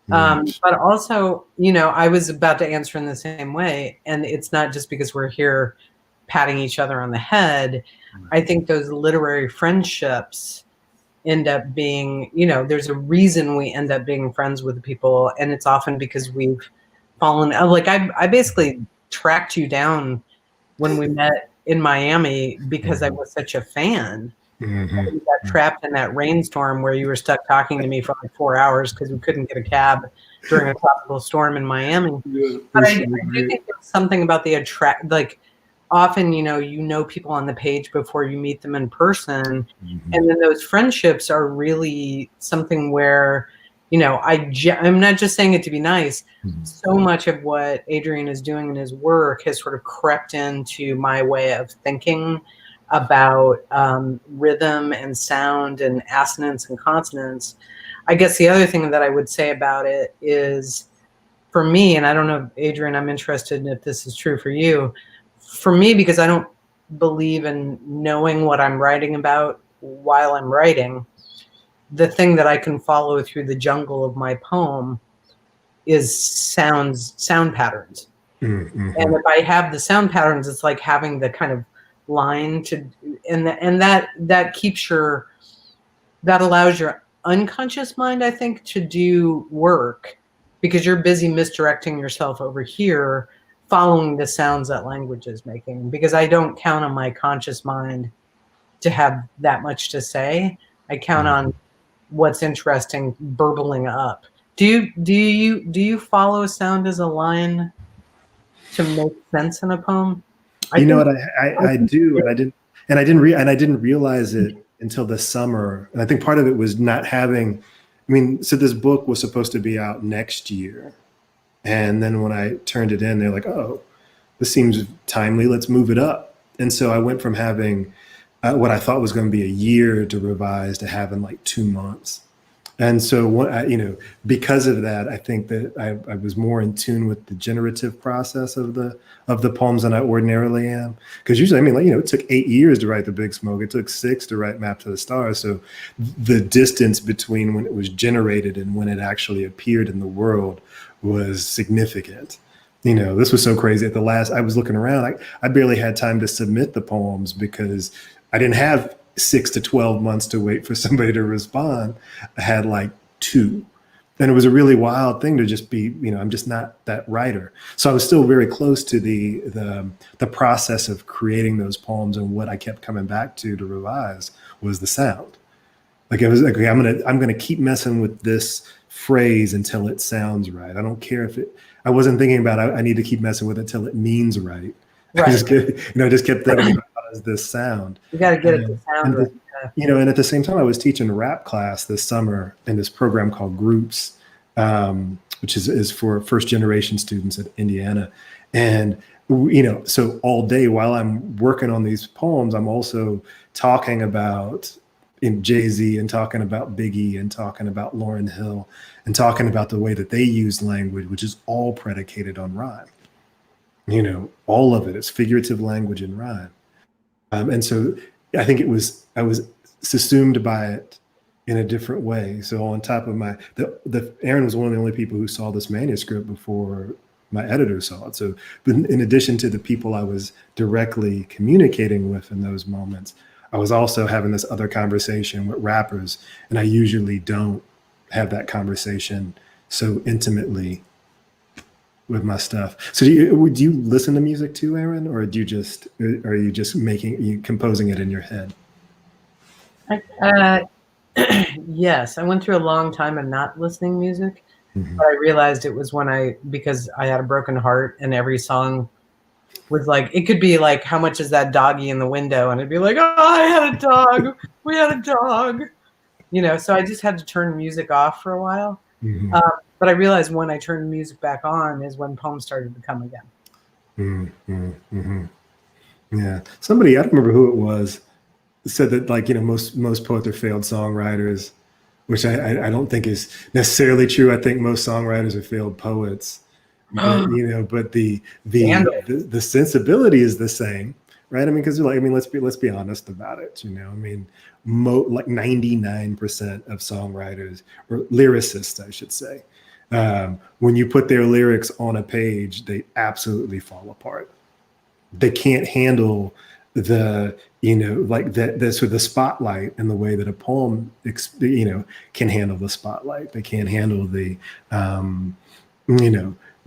But also, I was about to answer in the same way. And it's not just because we're here patting each other on the head. I think those literary friendships end up being, there's a reason we end up being friends with people. And it's often because we've fallen, like I basically tracked you down when we met in Miami because I was such a fan. Mm-hmm. We got trapped in that rainstorm where you were stuck talking to me for like 4 hours because we couldn't get a cab during a tropical storm in Miami. But I do think there's something about often, you know people on the page before you meet them in person. Mhm. And then those friendships are really something where, I'm not just saying it to be nice. Mhm. So much of what Adrian is doing in his work has sort of crept into my way of thinking about rhythm and sound and assonance and consonance. I guess the other thing that I would say about it is, for me, and I don't know, Adrian, I'm interested in if this is true for you. For me, because I don't believe in knowing what I'm writing about while I'm writing, the thing that I can follow through the jungle of my poem is sound patterns. Mhm. And if I have the sound patterns, it's like having the kind of line to, and that keeps that allows your unconscious mind, I think, to do work, because you're busy misdirecting yourself over here, following the sounds that language is making. Because I don't count on my conscious mind to have that much to say. I count on what's interesting burbling up. Do you follow sound as a line to make sense in a poem? You know what? I I think do, and I didn't realize it until this summer. And I think part of it was not having. I mean, so this book was supposed to be out next year, and then when I turned it in, they're like, "Oh, this seems timely. Let's move it up." And so I went from having what I thought was going to be a year to revise to having like 2 months. And so, because of that, I think that I was more in tune with the generative process of the poems than I ordinarily am. Because usually, I mean, like, it took 8 years to write The Big Smoke. It took 6 to write Map to the Stars. So the distance between when it was generated and when it actually appeared in the world was significant. This was so crazy. I was looking around, I barely had time to submit the poems because I didn't have 6 to 12 months to wait for somebody to respond. I had like 2. And it was a really wild thing to just be, I'm just not that writer. So I was still very close to the process of creating those poems, and what I kept coming back to revise was the sound. Like, I was like, okay, I'm gonna keep messing with this phrase until it sounds right. I don't care if I wasn't thinking about I need to keep messing with it till it means right. Right. I just kept thinking about how does this sound. You got to get it to sound right. And at the same time, I was teaching a rap class this summer in this program called Groups, which is for first generation students at Indiana. And, so all day while I'm working on these poems, I'm also talking about Jay-Z and talking about Biggie and talking about Lauryn Hill and talking about the way that they use language, which is all predicated on rhyme. All of it is figurative language and rhyme. And so I think I was subsumed by it in a different way. So on top of Erin was one of the only people who saw this manuscript before my editor saw it. So in addition to the people I was directly communicating with in those moments, I was also having this other conversation with rappers, and I usually don't have that conversation so intimately with my stuff. So do you listen to music too, Erin, or are you just composing it in your head? Yes, I went through a long time of not listening to music, Mm-hmm. but I realized it was because I had a broken heart, and every song was like, it could be like, how much is that doggy in the window? And it'd be like, oh, I had a dog. We had a dog. So I just had to turn music off for a while. Mm-hmm. But I realized when I turned music back on is when poems started to come again. Mm-hmm. Mm-hmm. Yeah. Somebody, I don't remember who it was, said that, like, most poets are failed songwriters, which I don't think is necessarily true. I think most songwriters are failed poets. But but the sensibility is the same, right? I mean, because let's be honest about it. Like 99% of songwriters, or lyricists, I should say, when you put their lyrics on a page, they absolutely fall apart. They can't handle the spotlight in the way that a poem can handle the spotlight. They can't handle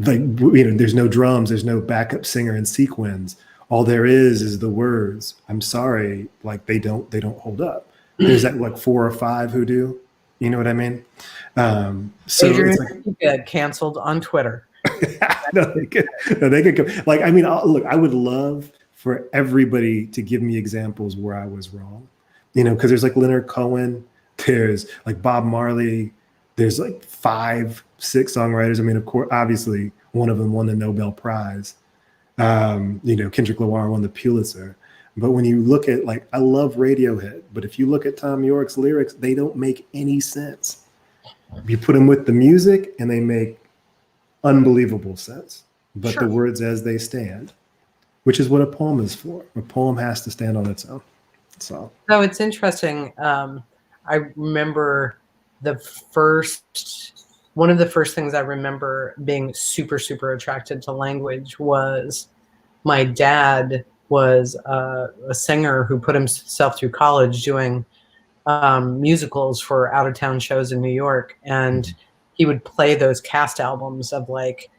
there's no drums, there's no backup singer and sequins. All there is the words. I'm sorry, like they don't hold up. There's that like 4 or 5 who do. You know what I mean? So Adrian Mateyka canceled on Twitter. no, they could come. Like, I mean, look, I would love for everybody to give me examples where I was wrong. You know, because there's like Leonard Cohen, there's like Bob Marley, there's like 5, 6 songwriters. I mean, of course, obviously one of them won the Nobel Prize. You know, Kendrick Lamar won the Pulitzer. But when you look at, like, I love Radiohead, but if you look at Thom Yorke's lyrics, they don't make any sense. You put them with the music and they make unbelievable sense. But Sure. the words as they stand, which is what a poem is for. A poem has to stand on its own. So it's interesting. I remember one of the first things I remember being super, super attracted to language was my dad was a singer who put himself through college doing musicals for out of town shows in New York. And he would play those cast albums of like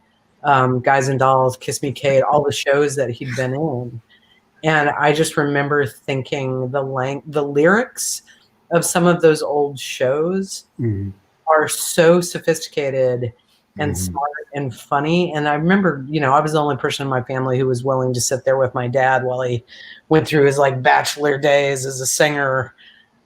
Guys and Dolls, Kiss Me Kate, all the shows that he'd been in. And I just remember thinking the lyrics of some of those old shows are so sophisticated and smart and funny. And I remember, you know, I was the only person in my family who was willing to sit there with my dad while he went through his like bachelor days as a singer,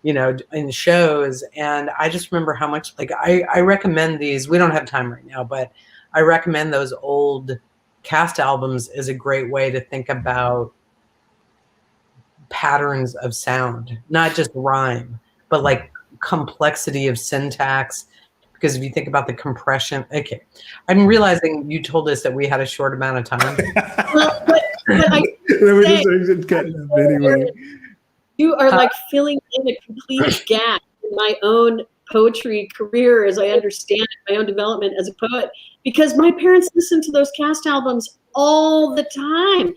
you know, in shows. And I just remember how much, like, I recommend these. We don't have time right now, but I recommend those old cast albums as a great way to think about patterns of sound, not just rhyme, but like complexity of syntax. Because if you think about the compression, okay, I'm realizing you told us that we had a short amount of time. Well, but anyway. You are like filling in a complete gap in my own poetry career, as I understand it, my own development as a poet, because my parents listened to those cast albums all the time.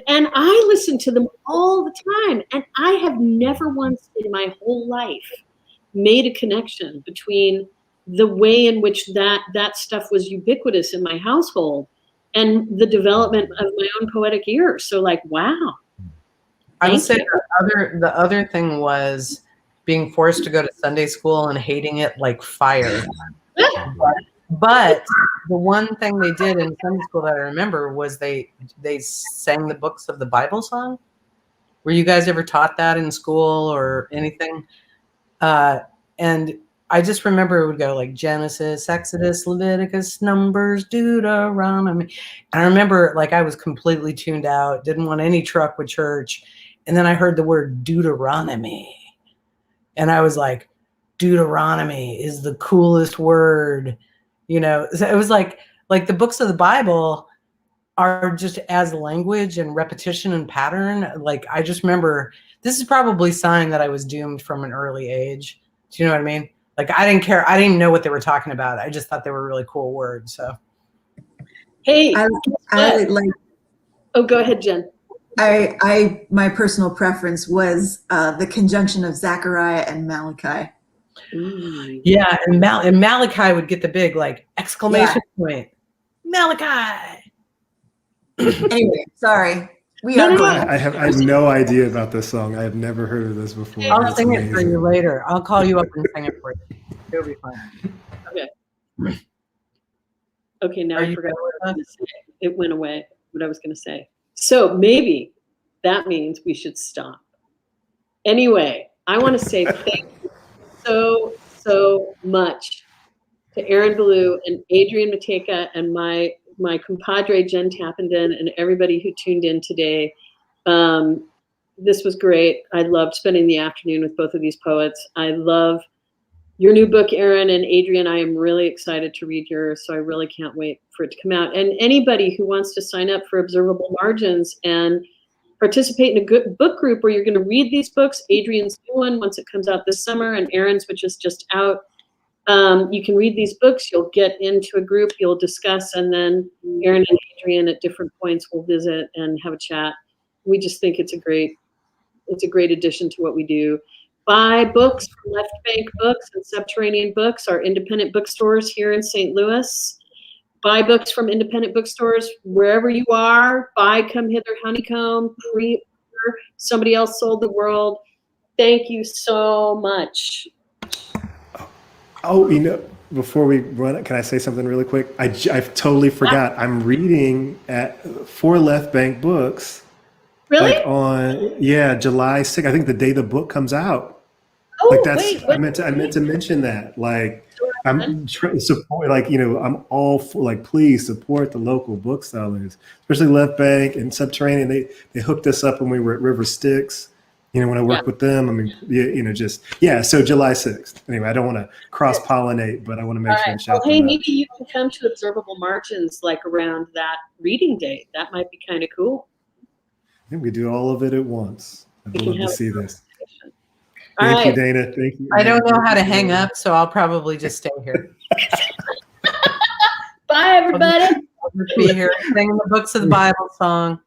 And I listen to them all the time. And I have never once in my whole life made a connection between the way in which that stuff was ubiquitous in my household and the development of my own poetic ear. So like, wow. I would say the other thing was being forced to go to Sunday school and hating it like fire. But the one thing they did in Sunday school that I remember was they sang the books of the Bible song. Were you guys ever taught that in school or anything? And I just remember it would go like Genesis, Exodus, Leviticus, Numbers, Deuteronomy. And I remember like I was completely tuned out, didn't want any truck with church. And then I heard the word Deuteronomy. And I was like, Deuteronomy is the coolest word. You know, so it was like the books of the Bible are just as language and repetition and pattern. Like I just remember, this is probably a sign that I was doomed from an early age. Do you know what I mean? Like I didn't care. I didn't know what they were talking about. I just thought they were really cool words. So, hey, I like. Oh, go ahead, Jen. My personal preference was the conjunction of Zechariah and Malachi. Yeah, and Malachi would get the big like exclamation point. Malachi. Anyway, sorry. I have no idea about this song. I have never heard of this before. I'll That's sing amazing. it for you later. I'll call you up and sing it for you. It'll be fun. Okay. Okay, now I forgot what I was going to say. It went away, what I was going to say. So maybe that means we should stop. Anyway, I want to say thank you so much to Erin Belieu and Adrian Matejka and my compadre Jen Tappenden and everybody who tuned in today. This was great. I loved spending the afternoon with both of these poets. I love your new book, Erin and Adrian. I am really excited to read yours, so I really can't wait for it to come out. And anybody who wants to sign up for Observable Margins and participate in a good book group where you're going to read these books, Adrian's new one once it comes out this summer, and Erin's, which is just out. You can read these books, you'll get into a group, you'll discuss, and then Erin and Adrian at different points will visit and have a chat. We just think it's a great addition to what we do. Buy books from Left Bank Books and Subterranean Books, our independent bookstores here in St. Louis. Buy books from independent bookstores wherever you are. Buy Come Hither Honeycomb, pre-order Somebody Else Sold the World. Thank you so much. Oh, you know, before we run it, can I say something really quick? I totally forgot. I'm reading for Left Bank Books Really? Like on July 6th. I think the day the book comes out. Oh, Like that's wait. I meant to mention that. Like I'm trying to support. Like I'm all for, like please support the local booksellers, especially Left Bank and Subterranean. They hooked us up when we were at River Styx. When I worked with them. I mean, So July 6th. Anyway, I don't want to cross pollinate, but I want to make sure and shout Hey, them out. maybe you can come to Observable Margins like around that reading date. That might be kind of cool. Yeah, we do all of it at once. I'd love to see this. All Thank you, right. Dana. Thank you. I don't know how to hang up, so I'll probably just stay here. Bye, everybody. I'll just be here singing the Books of the Bible song.